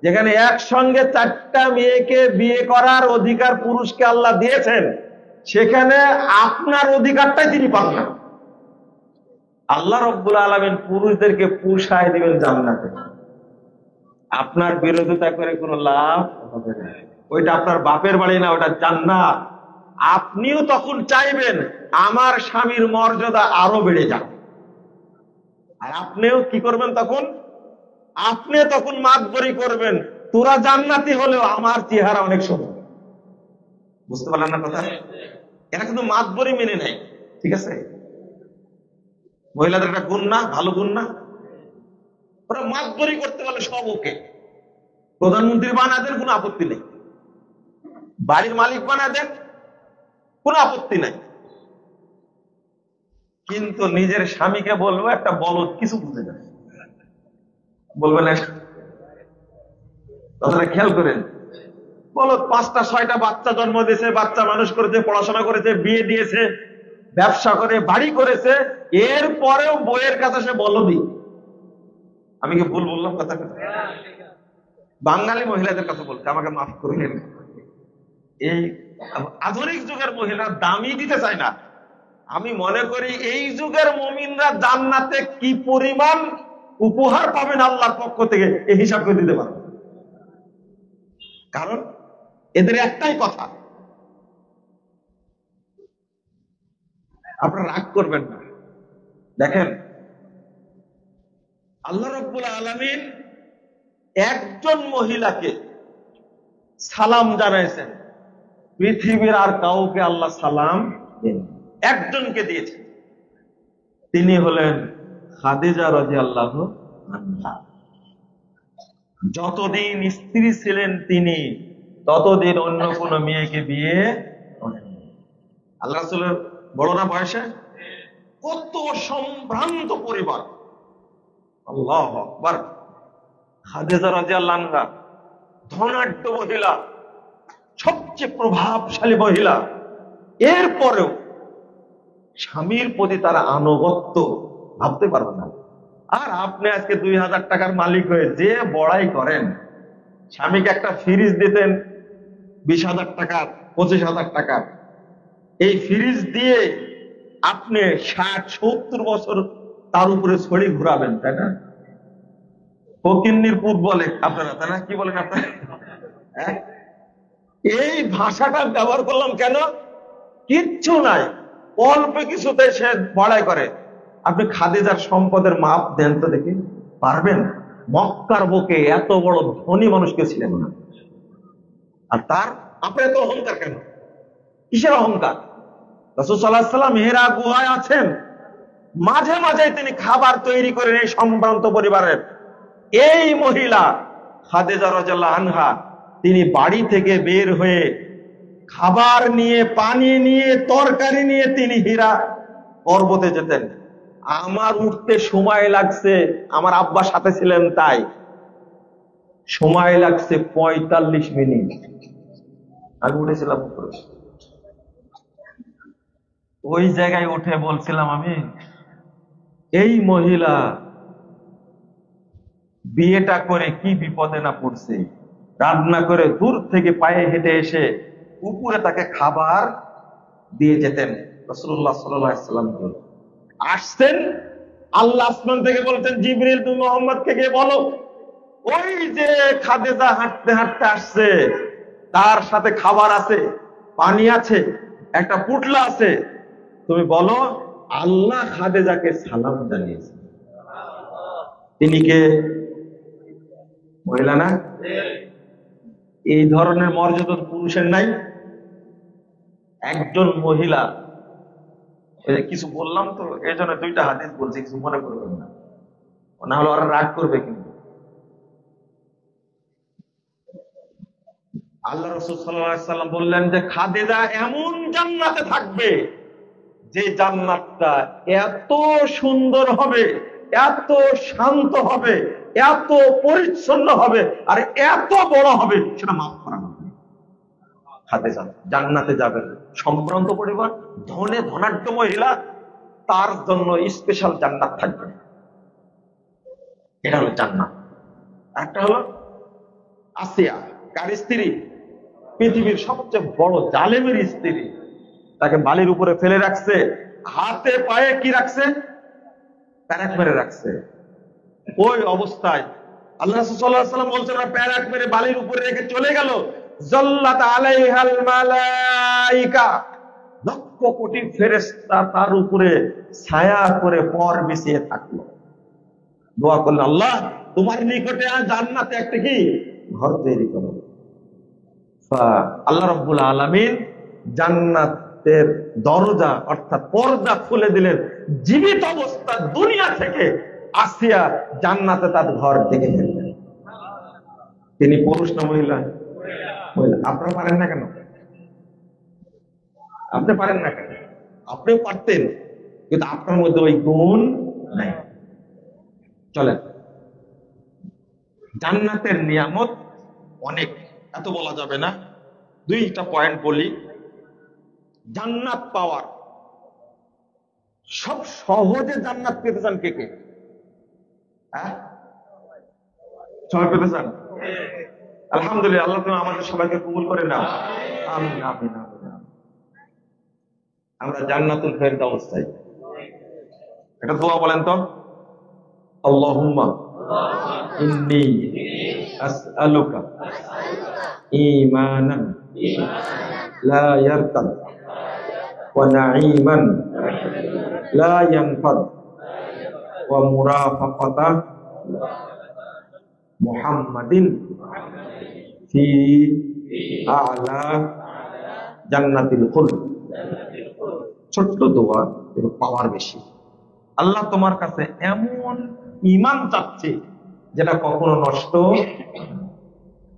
যেখানে একসঙ্গে 4টা মেয়েকে বিয়ে করার অধিকার পুরুষকে আল্লাহ দিয়েছেন, সেখানে আপনার অধিকারটাই তিনি পান না। আল্লাহ রাব্বুল আলামিন পুরুষদেরকে পুষায় দিবেন জান্নাতে। আপনার বিরোধিতা করে কোনো লাভ হবে না। ওইটা আপনার বাপের বাড়ি না, ওটা জান্নাত। আপনিও তখন চাইবেন আমার স্বামীর মর্যাদা আরো বেড়ে যাক, আর আপনিও কি করবেন তখন? আপনি তখন মাতবরি করবেন, তোরা জান্নাতি হলেও আমার চেহারা অনেক সুন্দর। বুঝতে পারলেন না কথা? এরা কিন্তু মাতবরি মেনে নেয়, ঠিক আছে? মহিলাদের একটা গুণ না, ভালো গুণ না? ওরা মাতবরি করতে পারলে সব ওকে। প্রধানমন্ত্রী বানা দেন, কোনো আপত্তি নেই। বাড়ির মালিক বানা দেন, কোনো আপত্তি নাই। কিন্তু নিজের স্বামীকে বলবো একটা বলদ, কিছু বুঝে না, বলবেন না? কথাটা খেয়াল করেন। বলদ 5টা 6টা বাচ্চা জন্ম দিয়েছে, বাচ্চা মানুষ করেছে, পড়াশোনা করেছে, বিয়ে দিয়েছে, ব্যবসা করে, বাড়ি করেছে, এরপরেও বইয়ের কাছে সে বলদি। আমি কি ভুল বললাম কথা? বাঙালি মহিলাদের কথা বলতে আমাকে মাফ করলেন। এই আধুনিক যুগের মহিলা দামই দিতে চায় না। আমি মনে করি এই যুগের মুমিনরা জান্নাতে কি পরিমাণ উপহার পাবেন আল্লাহর পক্ষ থেকে, এই হিসাব করে দিতে পারবে। কারণ এদের একটাই কথা, আপনারা রাগ করবেন না। দেখেন, আল্লাহ রাব্বুল আলামিন একজন মহিলাকে সালাম জানাইছেন, পৃথিবীর আর কাউকে আল্লাহ সালাম দেন, একজনকে দিয়েছেন। তিনি হলেন খাদিজা রাদিয়াল্লাহু আনহা। যতদিন স্ত্রী ছিলেন তিনি, ততদিন অন্য কোন মেয়েকে বিয়ে করেননি। আল্লাহ রাসূলের বড় না বয়সে? কত সম্ভ্রান্ত পরিবার, আল্লাহু আকবার। খাদিজা রাদিয়াল্লাহু আনহা ধনাঢ্য মহিলা, সবচেয়ে প্রভাবশালী মহিলা, এরপরেও স্বামীর প্রতি তারা আনুগত্য ভাবতে পারবে না। আর আপনি আজকে 2000 টাকার মালিক হয়ে যে বড়াই করেন, স্বামীকে একটা ফ্রিজ দিতেন 20,000 টাকার, 25,000 টাকার, এই ফ্রিজ দিয়ে আপনি 60-70 বছর তার উপরে ছড়ি ঘুরাবেন, তাই না? ফকিন্নির পুত বলে আপনারা, তাই না? কি বলেন আপনারা? এই ভাষাটা ব্যবহার করলাম কেন? কিচ্ছু নাই, অল্প কিছুতে সে বড়াই করে। আপনি খাদিজার সম্পদের মাপ দেন তো দেখি, পারবেন? মক্কার বুকে এত বড় ধনী মানুষ কেউ ছিলেন না। আর তার আপনার এত অহংকার কেন? কিসের অহংকার? রাসূল সাল্লাল্লাহু আলাইহি ওয়াসাল্লাম হেরা গুহায় আছেন, মাঝে মাঝে তিনি খাবার তৈরি করেন এই সম্ভ্রান্ত পরিবারের। এই মহিলা খাদিজা রাদিয়াল্লাহু আনহা তিনি বাড়ি থেকে বের হয়ে খাবার নিয়ে, পানি নিয়ে, তরকারি নিয়ে তিনি হীরা পর্বতে যেতেন। আমার উঠতে সময় লাগছে, আমার আব্বা সাথে ছিলেন তাই সময় লাগছে 45 মিনিট। আমি উঠেছিলাম উপরে, ওই জায়গায় উঠে বলছিলাম আমি, এই মহিলা বিয়েটা করে কি বিপদে না পড়ছে, রান্না করে দূর থেকে পায়ে হেঁটে এসে উপরে তাকে খাবার দিয়ে যেতেন। রাসূলুল্লাহ সাল্লাল্লাহু আলাইহি ওয়াসাল্লাম আসতেন, আল্লাহ আসমান থেকে বলতেন, জিবরিল তুমি মুহাম্মদকে গিয়ে বলো, ওই যে খাদিজা হাঁটতে হাঁটতে আসছে, তার সাথে খাবার আছে, পানি আছে, একটা পুটলা আছে, তুমি বলো আল্লাহ খাদিজাকে সালাম জানিয়েছে। তিনি কে? মহিলা না? এই ধরনের মর্যাদা পুরুষের নাই? একজন মহিলা, কিছু বললাম তো এই জন্য দুইটা হাদিস বলছি, কিছু মনে করবেন না, না হলে ওরা রাগ করবে। কিন্তু আল্লাহ রাসূল সাল্লাল্লাহু আলাইহি ওয়াসাল্লাম বললেন যে খাদিজা এমন জান্নাতে থাকবে যে জান্নাতটা এত সুন্দর হবে, এত শান্ত হবে, এত পরিচ্ছন্ন হবে, আর এত বড় হবে, সেটা মাফ করা হবে। খাদিজা জান্নাতে যাবেন, সম্ভ্রান্ত পরিবার, ধনে ধনাঢ্য মহিলা, তার জন্য স্পেশাল জান্নাত থাকবে। এটা হলো জান্নাত। একটা হলো আসিয়া, কার স্ত্রী? পৃথিবীর সবচেয়ে বড় জালেমের স্ত্রী। তাকে বালির উপরে ফেলে রাখছে, হাতে পায়ে কি রাখছে? প্যারাক মেরে রাখছে। ওই অবস্থায় আল্লাহ রাসূল সাল্লাল্লাহু আলাইহি ওয়াসাল্লাম বলছেন, প্যারাক মেরে বালির উপরে রেখে চলে গেল, জাল্লাত আলাইহাল মালাইকা, লক্ষ কোটি ফেরেশতা তার উপরে ছায়া করে পর বিছিয়ে থাকলো। দোয়া করলেন, আল্লাহ তোমার নিকটে জান্নাতে একটা কি ঘর তৈরি করো। আল্লাহ রাব্বুল আলামিন জান্নাতের দরজা অর্থাৎ পর্দা খুলে দিলেন, জীবিত অবস্থা দুনিয়া থেকে আসিয়া জান্নাতে তার ঘর দেখে ফেললেন। তিনি পুরুষ না মহিলা? মহিলা। আপনারা পারেন না কেন? আপনি পারেন না কেন? আপনিও পারতেন, কিন্তু আপনার মধ্যে ওই গুণ নাই। চলেন, জান্নাতের নিয়ামত অনেক, এত বলা যাবে না, দুইটা পয়েন্ট বলি। জান্নাত পাওয়ার সব সহজে জান্নাত পেতে চান কে কে? হ্যাঁ, সবাই পেতে চান? আলহামদুলিল্লাহ, আল্লাহ তুমি আমাদের সবাইকে কবুল করে নাও। আমিন আমিন আমিন। আমরা জান্নাতুল ফেরদাউস চাই। এটা দোয়া বলেন তো, আল্লাহুম্মা ইন্নী আসআলুকা ঈমানান লা ইয়ারতাদ ওয়া নাঈমান লা ইয়ানফাদ ওয়া মুরাফাকাতা মুহাম্মাদিন ফি আ'লা জান্নাতিল খুলদ। ছোট্ট দোয়া, কিন্তু পাওয়ার বেশি। আল্লাহ তোমার কাছে এমন ঈমান চাচ্ছি যেটা কখনো নষ্ট,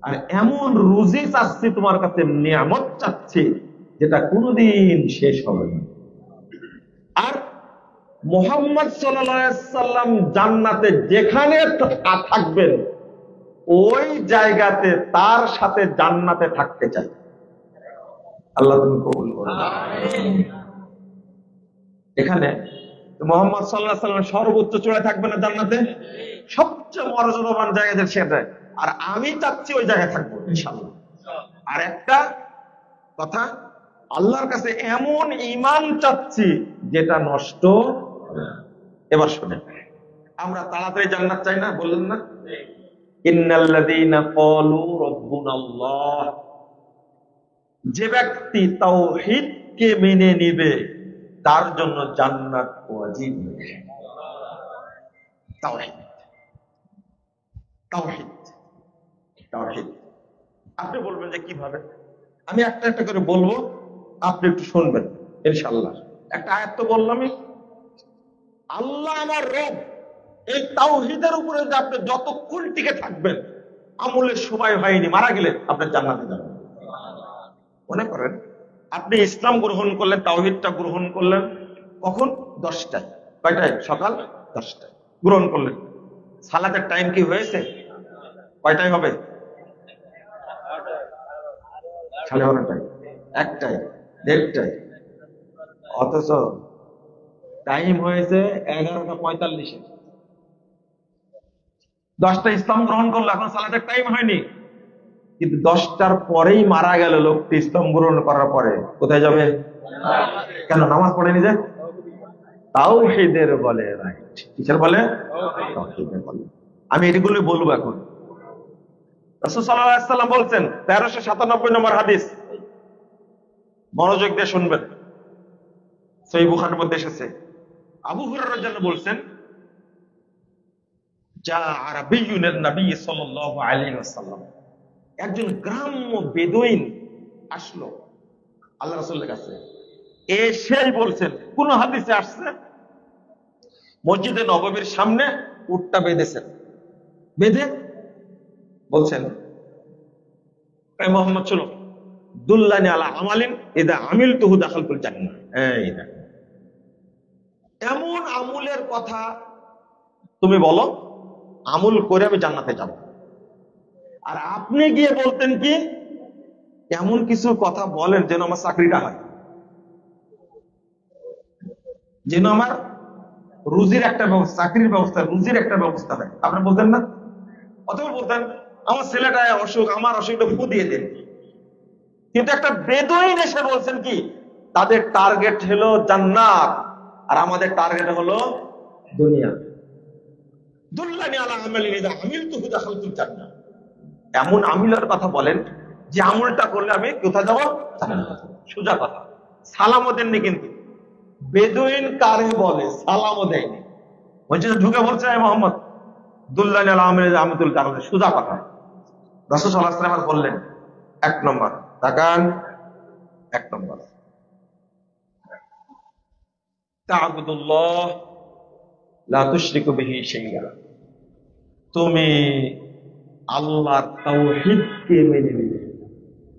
আর এমন রুজি চাচ্ছি তোমার কাছে, নিয়ামত চাচ্ছি যেটা কোনোদিন শেষ হবে না। আর মুহাম্মদ সাল্লাল্লাহু আলাইহি সাল্লাম জান্নাতে যেখানে থাকবেন, ওই জায়গাতে তার সাথে জান্নাতে থাকতে চাই। আল্লাহ তুমি কবুল করো। এখানে মুহাম্মদ সাল্লাল্লাহু আলাইহি সাল্লাম সর্বোচ্চ চূড়ায় থাকবে না জান্নাতে, সবচেয়ে মর্যাদাবান জায়গাতে সেটা, আর আমি চাচ্ছি ওই জায়গায় থাকবো ইনশাআল্লাহ। আর একটা কথা, আল্লাহর কাছে এমন ঈমান চাচ্ছি যেটা নষ্ট। এবার শুনেন, আমরা তাড়াতাড়ি জান্নাত চাই না, বললেন না? ইন্নাল্লাযীনা ক্বালু রাব্বুনাল্লাহ, যে ব্যক্তি তাওহীদকে মেনে নিবে তার জন্য জান্নাত ওয়াজিব। তাওহীদ তাওহীদ তাওহীদ। আপনি বলবেন যে কিভাবে? আমি একটা একটা করে বলবো, আপনি একটু শুনবেন ইনশাআল্লাহ। একটা আয়াত তো বললামই, আল্লাহ আমার রব, এই তাওহীদের উপরে যদি আপনি যতক্ষণ টিকে থাকবেন, আমলের সময় হয়নি, মারা গেলে আপনার জান্নাতে যাবেন। মনে করেন আপনি ইসলাম গ্রহণ করলেন, তাওহীদটা গ্রহণ করলেন কখন? 10টায়। কয়টায়? সকাল 10টায় গ্রহণ করলেন। সালাতের টাইম কি হয়েছে? কয়টায় হবে? 12:30টায়, 1টায়, 1:30টায়। অথচ টাইম হয়েছে 11:45। 10টায় ইসলাম গ্রহণ করলো, এখন সালাতের টাইম হয়নি। কিন্তু 10টার পরেই মারা গেল লোকটি ইসলাম গ্রহণ করার পরে। কোথায় যাবে? কেন? নামাজ পড়েনি যে। তাওহীদের বলে, রাইট। কিসের বলে? তাওহীদের বলে। আমি এগুলো বলবো এখন। রাসূল সাল্লাল্লাহু আলাইহি ওয়াসাল্লাম বলছেন, 1397 নম্বর হাদিস, মনোযোগ দিয়ে শুনবেন, সহিহ বুখারীর মধ্যে এসেছে। আবু হুরায়রা রাদিয়াল্লাহু বলছেন, যা আরাবিয়্যুন নবী সাল্লাল্লাহু আলাইহি ওয়াসাল্লাম, একজন গ্রাম্য বেদুইন আসলো আল্লাহ রাসূলের কাছে। এসেই বলছেন, কোন হাদিসে আসছে, মসজিদে নববীর সামনে উটটা বেঁধেছেন, বেঁধে বলছেন, এ মুহাম্মদ চলো, দুল্লানি আলা আমালিন ইদা আমিলতুহু দাখালতুল জান্নাহ। এই না, এমন আমলের কথা তুমি বলো, আমল করে আমি জান্নাতে যাব। আর আপনি গিয়ে বলতেন কি, এমন কিছু কথা বলেন যেন আমার চাকরিটা হয়, যেন আমার রুজির একটা ব্যবস্থা, চাকরির ব্যবস্থা, রুজির একটা ব্যবস্থা হয়। আপনি বলতেন না? অথবা বলতেন, আমার ছেলেটা অসুখ, আমার অসুখটা ফু দিয়ে দেন। কিন্তু একটা বেদুইন এসে বলছেন কি, তাদের টার্গেট হলো জান্নাত আর আমাদের টার্গেট হলো দুনিয়া। দুল্লানি আলা আমালিন ইযা আমিলতুহু দাখালতুল জান্নাহ। এমন আমলের কথা বলেন যে আমলটা করলে আমি কোথায় যাব? জান্নাতে। সোজা কথা। সালামও দেননি কিন্তু। বেদুইন কারে বলে? সালামও দেয়নি। মসজিদে ঢুকে বলছে, এ মুহাম্মদ দুল্লানি আলা আমালিন ইযা আমিলতুল জান্নাহ। সোজা কথা। রাসূল সাল্লাল্লাহু আলাইহি ওয়াসাল্লাম বললেন, 1 নম্বর তাকান, 1 নম্বর, তা'বুদুল্লাহ লা তুশরিকু বিহি শাইআ। তুমি আল্লাহর তাওহীদকে মেনে নিবে।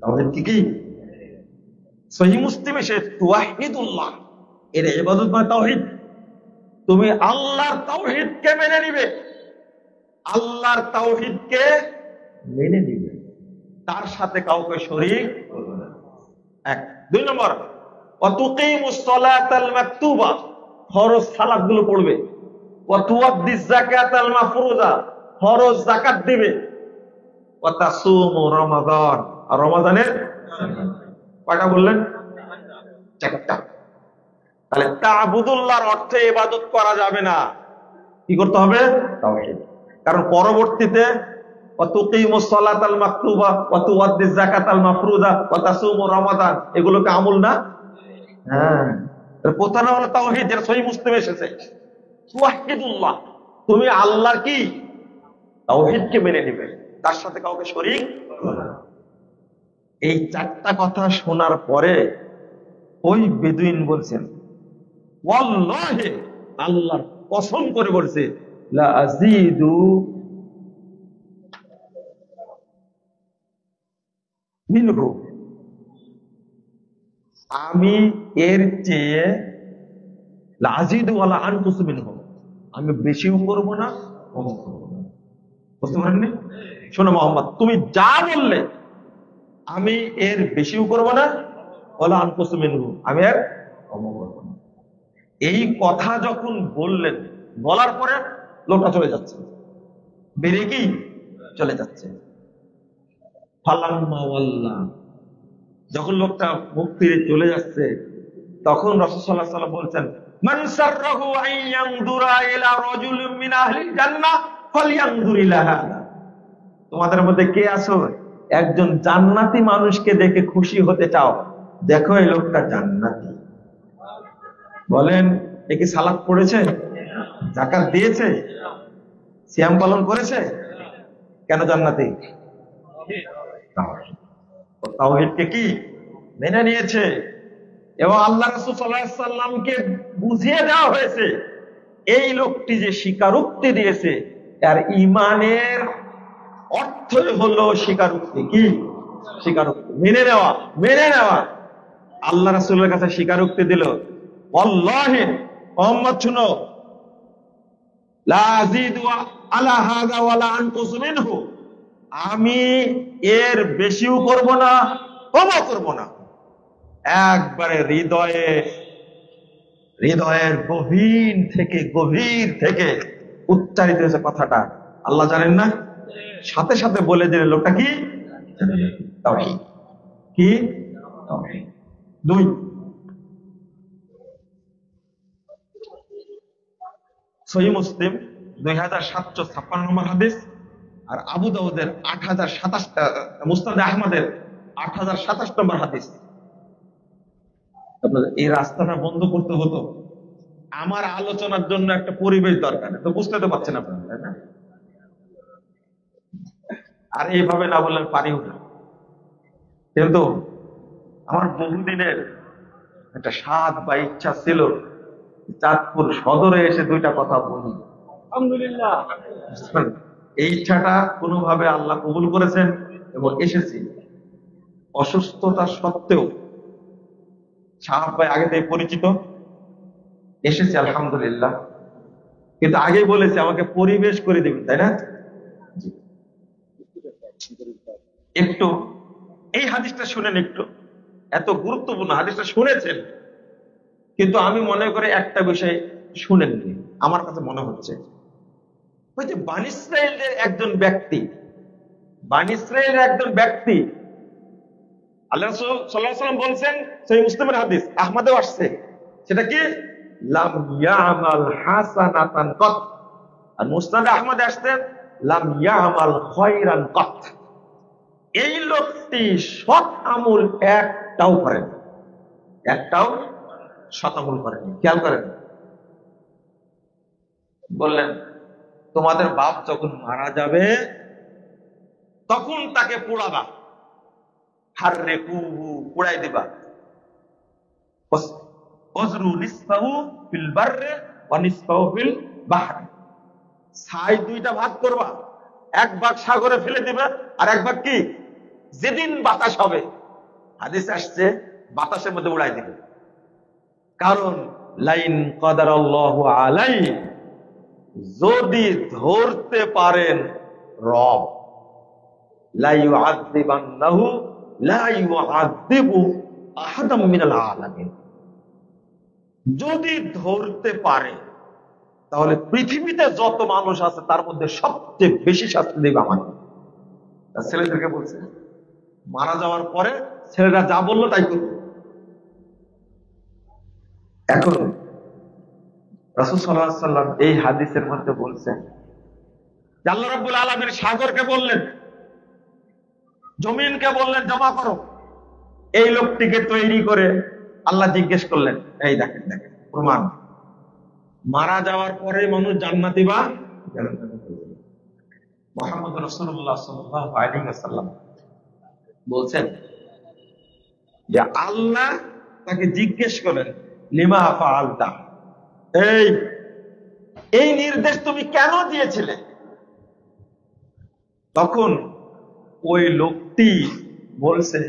তাওহীদ কি? সহিহ মুসলিমে সে তুওয়াহিদুল্লাহ, এর ইবাদত মানে তাওহীদ। তুমি আল্লাহর তাওহীদকে মেনে নিবে, আল্লাহর তাওহীদকে মেনে নিবে, তার সাথে কাউকে শরীক করবে না। 1। 2 নম্বর, ওয়া তুকিমুস সালাতাল মাকতুবা, ফরজ সালাতগুলো পড়বে। ওয়া তুআদ্দিস যাকাতাল মাফরুজা, ফরজ যাকাত দিবে। ওয়া তাসুমু রমাদান, আর রমাদানের কয়টা বললেন? 4টা। তাহলে তা'বুদুল্লাহর অর্থে ইবাদত করা যাবে না, কি করতে হবে? তাওহীদ। কারণ পরবর্তীতে ওয়া তুকিমুস সালাতাল মাকতুবা ওয়া তুআদ্দিস যাকাতাল মাফরুজা ওয়া তাসুমু রমাদান, এগুলোকে আমল না? হ্যাঁ, প্রথম হলো তাওহীদ, যেটা সহিহ মুসলিমে এসেছে। তুওয়াহিদুল্লাহ, তুমি আল্লাহর কি? তাওহীদকে মেনে নিবে, তার সাথে কাউকে শরীক করবে না। এই 4টা কথা শোনার পরে ওই বেদুইন বলছেন, ওয়াল্লাহি, আল্লাহর কসম করে বলছে, লা আযীদু মিনহু, আমি এর চেয়ে, লা আযীদু ওয়ালা আনকুসু মিনহু, আমি বেশিও করব না কমও করব না। বুঝতে পারেননি? শোনো মুহাম্মদ, তুমি যা বললে আমি এর বেশিও করব না, ওয়ালা আনকুসু মিনহু, আমি এর কমও করব না। এই কথা যখন বললেন, বলার পরে লোকটা চলে যাচ্ছে, বেরিয়ে কি চলে যাচ্ছে। ফালাম্মা ওয়াল্লা, যখন লোকটা মুখ ফিরে চলে যাচ্ছে, তখন রাসূল সাল্লাল্লাহু আলাইহি ওয়াসাল্লাম বলছেন, মান সাররাহু আন ইয়ানজুরা ইলা রাজুলিন মিন আহলিল জান্নাহ ফালইয়ানজুর ইলা হাদা। তোমাদের মধ্যে কে আছো একজন জান্নাতি মানুষকে দেখে খুশি হতে চাও, দেখো এই লোকটা জান্নাতি। বলেন, এ কি সালাত পড়েছে? যাকাত দিয়েছে? সিয়াম পালন করেছে? কেন জান্নাতি? তাওহীদকে কি মেনে নিয়েছে। এবং আল্লাহ রাসূল সাল্লাল্লাহু আলাইহি ওয়াসাল্লামকে বুঝিয়ে দেওয়া হয়েছে এই লোকটি যে স্বীকারোক্তি দিয়েছে, আর ইমানের অর্থই হলো স্বীকারোক্তি। কি স্বীকারোক্তি? মেনে নেওয়া, মেনে নেওয়া। আল্লাহ রাসূলের কাছে স্বীকারোক্তি দিল, ওয়াল্লাহি মুহাম্মদ শুনো, লা আযীদু আলা হাযা ওয়ালা আনকুসু মিনহু, আমি এর বেশিও করব না, কমও করব না। একবারে হৃদয়ের গভীর থেকে উচ্চারিত হয়েছে কথাটা। আল্লাহ জানেন না? সাথে সাথে বলে দিলেন লোকটা কি? তাওহীদ। কি? তাওহীদ। 2, সহিহ মুসলিম 2756 নম্বর হাদিস, আর আবু দাউদের 8027, মুসনাদ আহমদের 8027 নম্বর হাদিস। আপনাদের এই রাস্তাটা বন্ধ করতে হতো, আমার আলোচনার জন্য একটা পরিবেশ দরকার, তো বুঝতে তো পারছেন আপনারা, তাই না? আর এইভাবে না বললেন পারিও না। কিন্তু আমার বহুদিনের একটা স্বাদ বা ইচ্ছা ছিল চাঁদপুর সদরে এসে 2টা কথা বলি। আলহামদুলিল্লাহ, এই ইচ্ছাটা কোনোভাবে আল্লাহ কবুল করেছেন এবং এসেছি। অসুস্থতা সত্ত্বেও, সাহাব ভাই আগে থেকে পরিচিত, এসেছি আলহামদুলিল্লাহ। কিন্তু আগেই বলেছি আমাকে পরিবেশ করে দেবেন, তাই না? একটু এই হাদিসটা শুনেন, একটু এত গুরুত্বপূর্ণ হাদিসটা শুনেছেন, কিন্তু আমি মনে করি একটা বিষয় শুনেননি। আমার কাছে মনে হচ্ছে ওই যে বানী ইসরাইলের একজন ব্যক্তি, আল্লাহ রাসূল সাল্লাল্লাহু আলাইহি ওয়াসাল্লাম বলছেন, সহিহ মুসলিমের হাদিস, আহমদেও আসছে, সেটা কি? লাম ইয়ামাল হাসানাতান কত, আর মুসনাদ আহমদে আসছে লাম ইয়ামাল খায়রান কত। এই লোকটি সৎ আমল একটাও করেনি, সৎ আমল করেনি। খেয়াল করেন, বললেন তোমাদের বাপ যখন মারা যাবে তখন তাকে পোড়াবা, হাররে কুহু, পোড়াই দিবা, ওজরু নিসফাহু ফিল বাররে ওয়া নিসফাহু ফিল বাহরি, ছাই 2টা ভাগ করবা, 1 ভাগ সাগরে ফেলে দিবা, আর 1 ভাগ কি? যেদিন বাতাস হবে, হাদিসে আসছে বাতাসের মধ্যে উড়াই দিবে। কারণ লাইন কাদারাল্লাহু আলাইহি, যদি ধরতে পারেন রব, লা ইউআযযিবান্নাহু লা ইউআযযিবু আহাদাম মিনাল আলামিন, যদি ধরতে পারে তাহলে পৃথিবীতে যত মানুষ আছে তার মধ্যে সবচেয়ে বেশি শাস্তি দেবে আমাকে। তার ছেলেদেরকে বলছে, মারা যাওয়ার পরে ছেলেরা যা বললো তাই করবে। এখন রাসূল সাল্লাল্লাহু আলাইহি ওয়াসাল্লাম এই হাদিসের মধ্যে বলছেন, আল্লাহ রাব্বুল আলামিন সাগরকে বললেন, জমিনকে বললেন জমা করো। এই লোকটিকে তৈরি করে আল্লাহ জিজ্ঞেস করলেন, এই দেখেন প্রমাণ, মারা যাওয়ার পরে মানুষ জান্নাতি বা মুহাম্মদ রাসূলুল্লাহ সাল্লাল্লাহু আলাইহি ওয়াসাল্লাম বলছেন যে আল্লাহ তাকে জিজ্ঞেস করেন, লিমা ফাআলতা, এই নির্দেশ তুমি কেন দিয়েছিলে? তখন ওই লোকটি বলছে,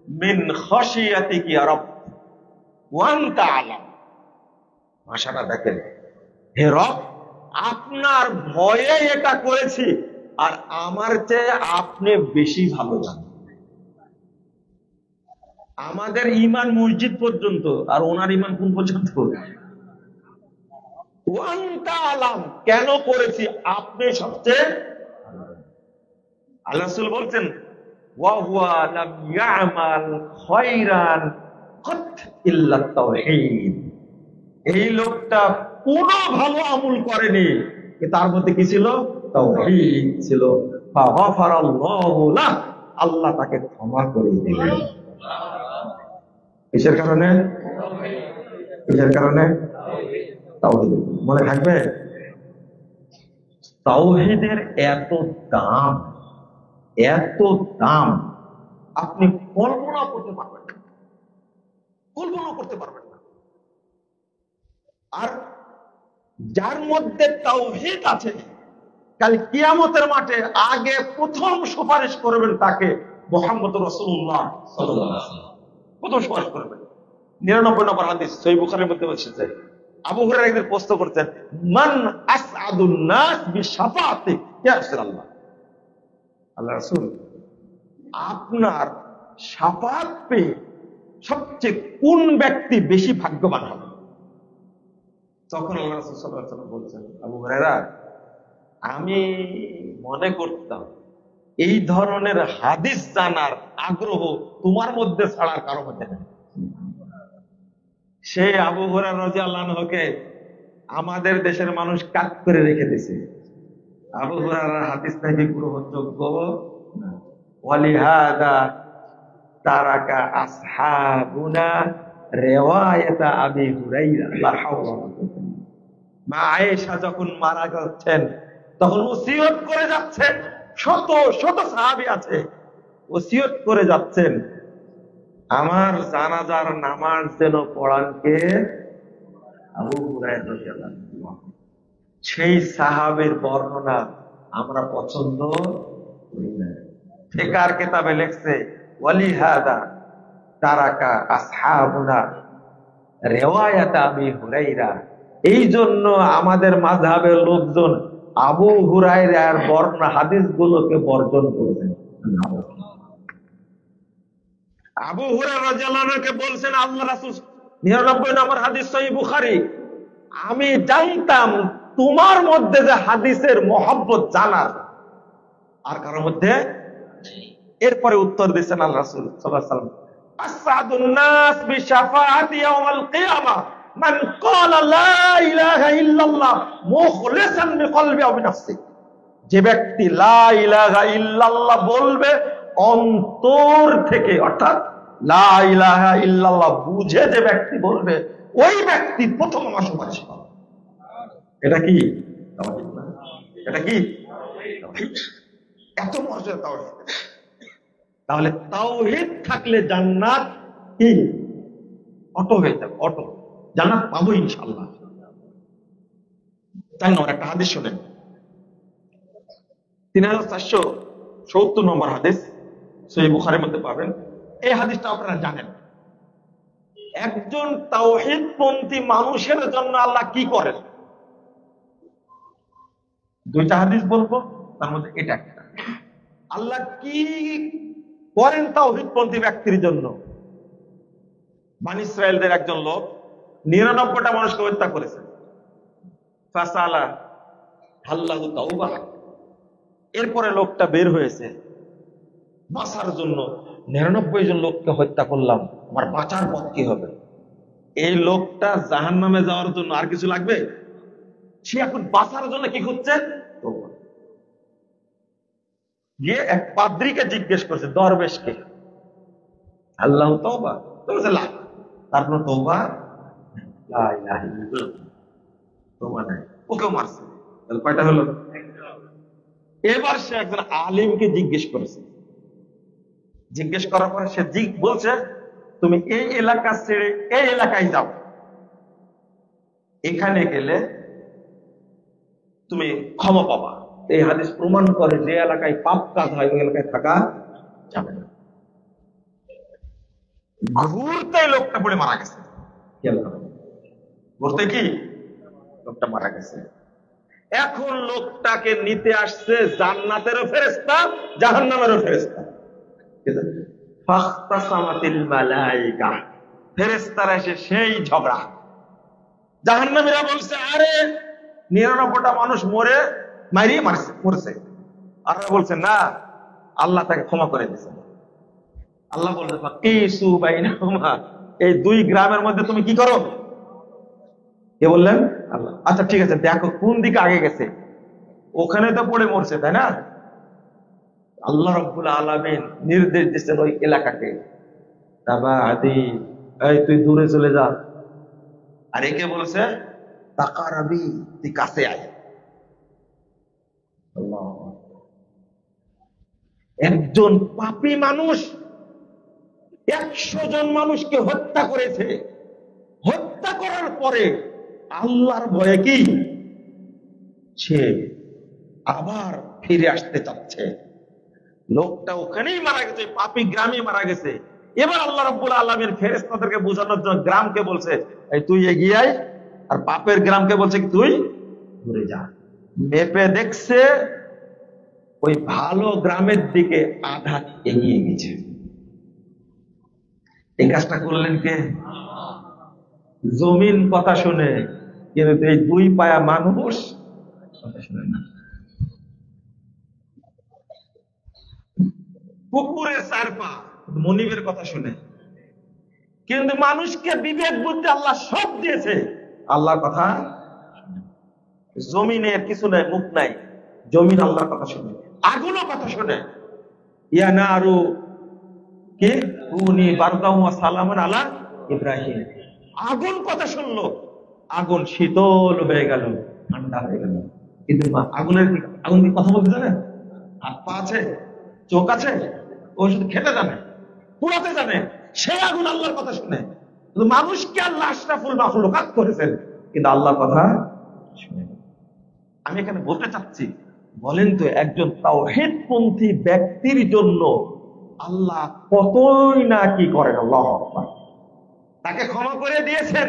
মিন খাশিয়াতিকি ইয়া রব ওয়া আনতা আলাম। ভাষাটা দেখেন, হে রব, আপনার ভয়ে এটা করেছি, আর আমার চেয়ে আপনি বেশি ভালো জানেন। আমাদের ঈমান মসজিদ পর্যন্ত, আর ওনার ঈমান কোন পর্যন্ত? ওয়া আনতা আলাম, কেন করেছি আপনি সবচেয়ে। আল্লাহ রাসূল বলছেন, ওয়া হুয়া লাম ইয়ামাল খায়রান কত ইল্লা তাওহীদ, এই লোকটা কোনো ভালো আমল করেনি, তার মধ্যে কি ছিল? তাওহীদ ছিল। ফাগাফারাল্লাহু লাহ, আল্লাহ তাকে ক্ষমা করে দিলেন। কিসের কারণে? তাওহীদ। মনে থাকবে, তাওহীদের এত দাম, আপনি কল্পনা করতে পারবেন না। আর যার মধ্যে তাওহীদ আছে, কাল কিয়ামতের মাঠে আগে প্রথম সুপারিশ করবেন তাকে মুহাম্মদ রাসূলুল্লাহ সাল্লাল্লাহু আলাইহি ওয়াসাল্লাম প্রথম সুপারিশ করবেন। 99 নম্বর হাদিস সহিহ বুখারীর মধ্যে এসেছে। আবু হুরায়রা একদিন প্রশ্ন করতেন, মান আসআদুন নাস বিশাফাআতি ইয়া রাসূলুল্লাহ, আল্লাহ রাসূল আপনার শাফাআত পেয়ে সবচেয়ে কোন ব্যক্তি বেশি ভাগ্যবান হবে? তখন আল্লাহ রাসূল সাল্লাল্লাহু আলাইহি ওয়াসাল্লাম বলছেন, আবু হুরায়রা আমি মনে করতাম এই ধরনের হাদিস জানার আগ্রহ তোমার মধ্যে ছাড়ার কারো মধ্যে নেই। সে আবু হুরায়রা রাদিয়াল্লাহু আনহুকে আমাদের দেশের মানুষ কাট করে রেখে দিয়েছে। আবু হুরায়রার হাদিস নাকি গ্রহণযোগ্য না। ওয়ালিহাদা তারাকা আসহাবুনা রিওয়ায়াতা আবি হুরায়রা লা হাওলা ওয়ালা কুওয়াতা। মা আয়েশা যখন মারা যাচ্ছেন তখন ওসিয়ত করে যাচ্ছেন, শত শত সাহাবী আছে, ওসিয়ত করে যাচ্ছেন আমার জানাজার নামাজ যেন পড়ান কে? আবু হুরায়রা রাদিয়াল্লাহু আনহু। সেই সাহাবের বর্ণনা আমরা পছন্দ করি না। ফিকার কিতাবে লেখছে ওয়ালিহাদা তারাকা আসহাবুনা রিওয়ায়াত আবি হুরায়রা, এই জন্য আমাদের মাযহাবের লোকজন আবু হুরায়রার বর্ণনা হাদিসগুলোকে বর্জন করেছেন। আবু হুরায়রা রাদিয়াল্লাহু আনহু বলছেন আল্লাহ রাসূল 99 নম্বর হাদিস সহিহ বুখারী, আমি জানতাম তোমার মধ্যে যে হাদিসের মহব্বত জানার আর কারোর মধ্যে নেই। এরপরে উত্তর দিয়েছেন আল্লাহ রাসূল সাল্লাল্লাহু আলাইহি ওয়াসাল্লাম, আসআদুন নাস বিশাফাআতি ইয়াউমাল কিয়ামাহ মান ক্বালা লা ইলাহা ইল্লাল্লাহ মুখলিসান বিকলবি ওয়া বিনফসি। যে ব্যক্তি লা ইলাহা ইল্লাল্লাহ বলবে অন্তর থেকে, অর্থাৎ লা ইলাহা ইল্লাল্লাহ বুঝে যে ব্যক্তি বলবে, ওই ব্যক্তি প্রথম আমার সুপারিশ পাবে। এটা কি তাওহীদ না? এটা কি তাওহীদ? এত মর্যাদা তাওহীদ। তাহলে তাওহীদ থাকলে জান্নাত কি অটো হয়ে যাবে, অটো জান্নাত পাবো ইনশাআল্লাহ। 4 নম্বর একটা হাদিস শুনেন, 3470 নম্বর হাদিস সহিহ বুখারীর মধ্যে পাবেন। এই হাদিসটা আপনারা জানেন। একজন তাওহীদপন্থী মানুষের জন্য আল্লাহ কি করেন? দুইটা হাদিস বলবো, তার মধ্যে এটা একটা। আল্লাহ কি করেন তাওহীদপন্থী ব্যক্তির জন্য? বনী ইসরাইলদের একজন লোক 99টা মানুষকে হত্যা করেছে। ফাসালা আল্লাহু তাওবা। এরপরে লোকটা বের হয়েছে বাঁচার জন্য, 99 জন লোককে হত্যা করলাম, আমার বাঁচার পথ কি হবে? এই লোকটা জাহান্নামে যাওয়ার জন্য আর কিছু লাগবে? সে এখন বাঁচার জন্য কি করছে? তওবা। গিয়ে এক পাদ্রীকে জিজ্ঞেস করছে, দরবেশকে, আল্লাহু তাওবা, তো বলছে লা। তারপর তওবা লা ইলাহা ইল্লাল্লাহ, তওবা নাই। ওকেও মারছে। তাহলে কয়টা হলো? এবার সে একজন আলিমকে জিজ্ঞেস করেছে। জিজ্ঞেস করার পরে সে বলছে, তুমি এই এলাকা ছেড়ে এই এলাকায় যাও, এখানে গেলে তুমি ক্ষমা পাবা। এই হাদিস প্রমাণ করে যে এলাকায় পাপ কাজ হয় ওই এলাকায় থাকা যাবে না। ঘুরতে লোকটা পড়ে মারা গেছে। ঘুরতে কি লোকটা মারা গেছে। এখন লোকটাকে নিতে আসছে জান্নাতেরও ফেরেশতা, জাহান্নামেরও ফেরেশতা। ফাখতাসামাতিল মালায়েকা, ফেরেশতারা এসে সেই ঝগড়া। জাহান্নামীরা বলছে, আরে 99টা মানুষ মারিয়ে মরছে। আর বলছে না, আল্লাহ তাকে ক্ষমা করে দিয়েছে। আল্লাহ বলছে ফাকিসু বাইনাহুমা, এই দুই গ্রামের মধ্যে তুমি কি করো? কে বললেন? আল্লাহ। আচ্ছা ঠিক আছে, দেখো কোন দিকে আগে গেছে, ওখানে তো পড়ে মরছে, তাই না? আল্লাহ রাব্বুল আলামিন নির্দেশ দিয়েছেন ওই এলাকাকে, তাবাদি, এই তুই দূরে চলে যা। আর একে বলেছে তাকারাবি, তুই কাছে আয়। একজন পাপী মানুষ 100 জন মানুষকে হত্যা করেছে। হত্যা করার পরে আল্লাহর ভয়ে কি সে আবার ফিরে আসতে চাচ্ছে। লোকটা ওখানেই মারা গেছে, পাপী গ্রামে মারা গেছে। এবার আল্লাহ রাব্বুল আলামিন ফেরেশতাদেরকে বোঝানোর জন্য গ্রামকে বলছে, এই তুই এগিয়ে আয়, আর পাপের গ্রামকে বলছে কি তুই ঘুরে যা। মেপে দেখছে ওই ভালো গ্রামের দিকে আধা এগিয়ে গেছে। এই কাজটা করলেন কে? জমিন কথা শুনে, কিন্তু এই দুই পায়া মানুষ কথা শুনে না। কুকুরের চার পা মনিবের কথা শুনে, কিন্তু মানুষকে বিবেক বুদ্ধি আল্লাহ সব দিয়েছে, আল্লাহর কথা জমিনের কিছু নাই, মুখ নাই, জমিন আল্লাহর কথা শুনে, আগুনও কথা শুনে। ইয়া নারু কি কুনি বারদাও ওয়া সালামান আলা ইব্রাহিম, আগুন কথা শুনলো, আগুন শীতল হয়ে গেল, ঠান্ডা হয়ে গেল। কিন্তু আগুন কি কথা বলতে জানে? হাত পা আছে, চোখ আছে? ও শুধু খেতে জানে, পুড়াতে জানে। সে আগুন আল্লাহর কথা শুনে। মানুষকে আল্লাহ আশরাফুল মাখলুকাত করেছেন, কিন্তু আল্লাহর কথা শুনে। আমি এখানে বলতে চাচ্ছি, বলেন তো একজন তাওহীদপন্থী ব্যক্তির জন্য আল্লাহ কতই না কি করেন। আল্লাহু আকবার। তাকে ক্ষমা করে দিয়েছেন,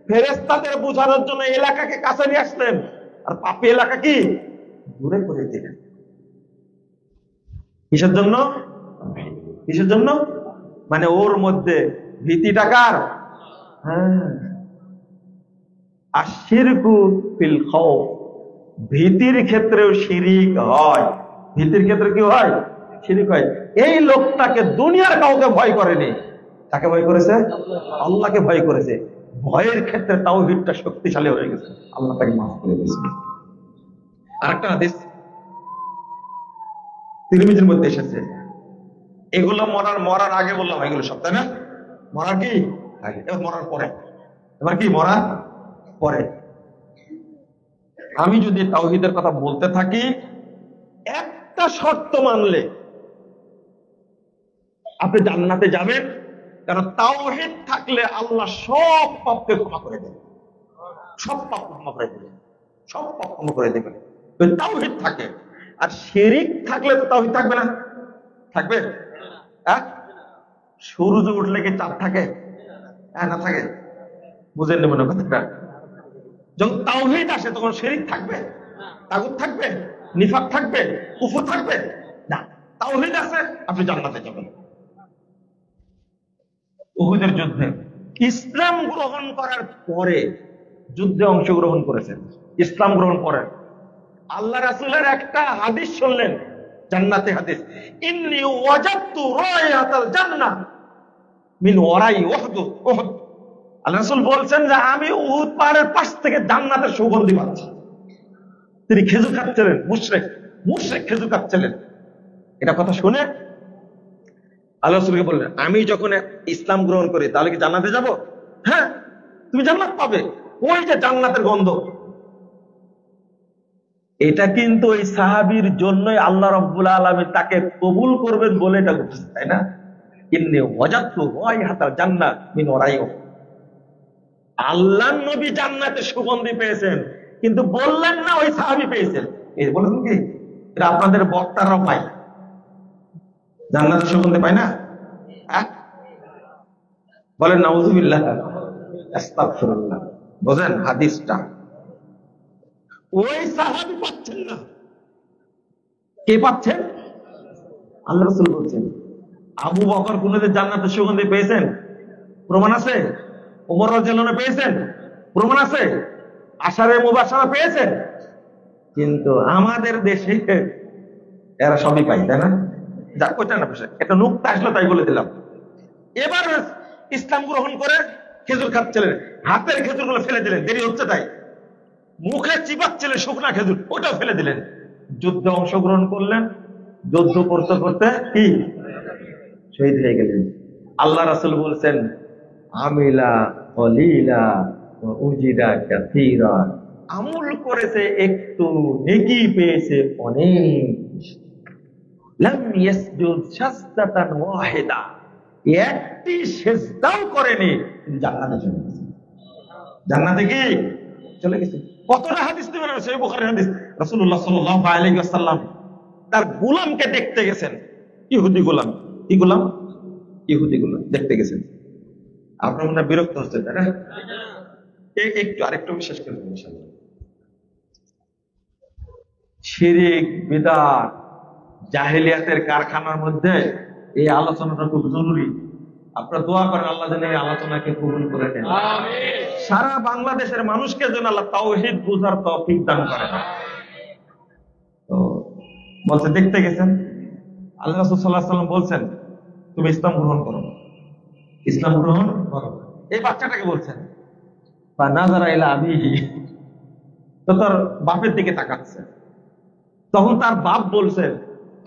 ফেরেশতাদের বোঝানোর জন্য এলাকাকে কাছে নিয়ে আসলেন, আর পাপী এলাকা কি দূরে করে দিলেন। কিসের জন্য? কিসের জন্য? মানে ওর মধ্যে ভীতি টাকার। হ্যাঁ, আশিরকু ফিল খাউফ, ভীতির ক্ষেত্রেও শিরিক হয়। ভীতির ক্ষেত্রে কি হয়? শিরিক হয়। এই লোকটাকে দুনিয়ার কাউকে ভয় করেনি, তাকে ভয় করেছে আল্লাহকে ভয় করেছে। ভয়ের ক্ষেত্রে তাওহীদটা শক্তিশালী হয়ে গেছে, আল্লাহ তাকে মাফ করে দিয়েছে। আরেকটা হাদিস তিরমিজির মধ্যে এসেছে, এগুলো মরার আগে বললাম, এগুলো সব, তাই না? মরার কি আগে, এবার মরার পরে। এবার কি মরার পরে? আমি যদি তাওহীদের কথা বলতে থাকি, একটা শর্ত মানলে আপনি জান্নাতে যাবেন, কারণ তাওহীদ থাকলে আল্লাহ সব পাপকে ক্ষমা করে দেবেন, সব পাপ ক্ষমা করে দেবেন, সব পাপ ক্ষমা করে দেবেন। তাওহীদ থাকে। আর শিরিক থাকলে তো তাওহীদ থাকবে না। থাকবে? হ্যাঁ, সূর্য উঠলে কি চাঁদ থাকে? হ্যাঁ, না থাকে? বুঝেন না মনে কথাটা? যখন তাওহীদ আসে তখন শিরিক থাকবে, তাগুত থাকবে, নিফাক থাকবে, কুফর থাকবে না। তাওহীদ আছে, আপনি জান্নাতে যাবেন। উহুদের যুদ্ধে ইসলাম গ্রহণ করার পরে যুদ্ধে অংশগ্রহণ করেছেন, ইসলাম গ্রহণ করেন। আল্লাহ রাসূলের একটা হাদিস শুনলেন, জান্নাতে হাদিস, ইন্নী ওয়াজাদতু রায়াতাল জান্নাহ মিন ওয়ারাই উহুদ। আল্লাহ রাসূল বলছেন যে আমি উহুদ পাহাড়ের পাশ থেকে জান্নাতের সুগন্ধি পাচ্ছি। তিনি খেজুর খাচ্ছিলেন, মুশরিক খেজুর খাচ্ছিলেন। এটা কথা শুনে আল্লাহ রাসূলকে বললেন, আমি যখন ইসলাম গ্রহণ করি তাহলে কি জান্নাতে যাব? হ্যাঁ, তুমি জান্নাত পাবে, ওই যে জান্নাতের গন্ধ। এটা কিন্তু ওই সাহাবীর জন্যই আল্লাহ রাব্বুল আলামিন তাকে কবুল করবেন বলে এটা করতেছে, তাই না? ইন্নী ওয়াজাদতু রায়াতাল জান্নাহ মিন ওয়ারাই। আল্লাহর নবী জান্নাতের সুগন্ধি পেয়েছেন, কিন্তু বললেন না ওই সাহাবী পেয়েছেন। এই বলেন কি এটা আপনাদের বক্তারাও পায়, জান্নাতের সুগন্ধি পায় না? বলেন নাউযুবিল্লাহ, আস্তাগফিরুল্লাহ। বুঝেন হাদিসটা? ওই সাহাবী পাচ্ছেন না, কে পাচ্ছেন? আল্লাহ রাসূল বলছেন। আবু বকর কোনদিন জান্নাতের সুগন্ধি পেয়েছেন? প্রমাণ আছে? ওমর রাদিয়াল্লাহু আনহু পেয়েছেন? প্রমাণ আছে? আশারে মুবাশশারা পেয়েছেন? কিন্তু আমাদের দেশে এরা সবই পায়, তাই না? যা ওইটা না বিষয়, একটা নুকতা আসলো তাই বলে দিলাম। এবার ইসলাম গ্রহণ করে খেজুর খাচ্ছিলেন, হাতের খেজুরগুলো ফেলে দিলেন, দেরি হচ্ছে তাই। মুখে চিবাচ্ছিলেন শুকনা খেজুর, ওটাও ফেলে দিলেন। যুদ্ধে অংশগ্রহণ করলেন, যুদ্ধ করতে করতে কি শহীদ হয়ে গেলেন। আল্লাহ রাসূল বলছেন, আমিলা কলিলা ওয়া উজিরা কাসীরা, আমল করেছে একটু, নেকি পেয়েছে অনেক। লাম ইয়াসজুদ সাজদাতান ওয়াহিদা, একটি সিজদাও করেনি, জান্নাতে চলে গেছে। জান্নাতে কি চলে গেছে। কতটা হাদিস নেবেন, সহিহ বুখারীর হাদিস, রাসূলুল্লাহ সাল্লাল্লাহু আলাইহি ওয়াসাল্লাম তার গোলামকে দেখতে গেছেন। ইহুদি গোলাম, কি গোলাম? ইহুদি গোলাম দেখতে গেছেন। আপনার মনে হয় বিরক্ত হচ্ছে, তাই না? একটু আরেকটু বিশ্বাস করবেন ইনশাআল্লাহ। শিরক বিদআত জাহেলিয়াতের কারখানার মধ্যে এই আলোচনাটা খুব জরুরি। আপনারা দোয়া করেন আল্লাহ যেন এই আলোচনাকে কবুল করে নেন। আমিন। সারা বাংলাদেশের মানুষকে যেন আল্লাহ তাওহীদ বুঝার তৌফিক দান করেন। তো বলছে দেখতে গেছেন, আল্লাহ রাসূল সাল্লাল্লাহু আলাইহি ওয়াসাল্লাম বলছেন তুমি ইসলাম গ্রহণ করো, ইসলাম গ্রহণ করো। এই বাচ্চাটাকে বলছেন বা নাযারা ইলা আবিহি, তো তার বাপের দিকে তাকাচ্ছে। তখন তার বাপ বলছে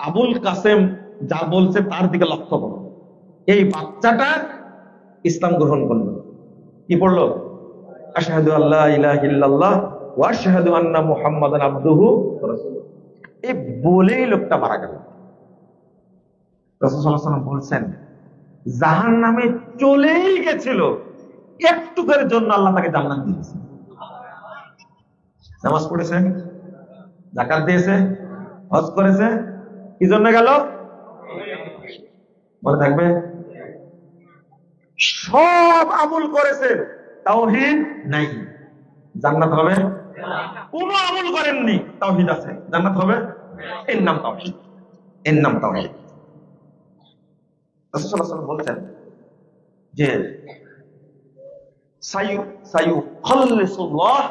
আবুল কাসেম যা বলছে তার দিকে লক্ষ্য করো। এই বাচ্চাটা ইসলাম গ্রহণ করলো, কি পড়লো? আশহাদু আল্লা ইলাহা ইল্লাল্লাহ ওয়া আশহাদু আন্না মুহাম্মাদান আবদুহু ওয়া রাসূলুহু। এই বলেই লোকটা মারা গেল। রাসূল সাল্লাল্লাহু আলাইহি ওয়াসাল্লাম বলছেন জাহান্নামে চলেই গেছিল, একটুখানির জন্য আল্লাহ তাকে জান্নাত দিয়েছে। নামাজ পড়েছে, যাকাত দিয়েছে, হজ করেছে, কি জন্য গেল? মনে থাকবে? সব আমল করেছে, তাওহীদ নাই, জান্নাত হবে? কোন আমল করেননি, তাওহীদ আছে, জান্নাত হবে? এর নাম তাওহীদ, এর নাম তাওহীদ। রাসূল সাল্লাল্লাহু আলাইহি ওয়াসাল্লাম বলেছেন যে সাইয়ুখাল্লিসুল্লাহ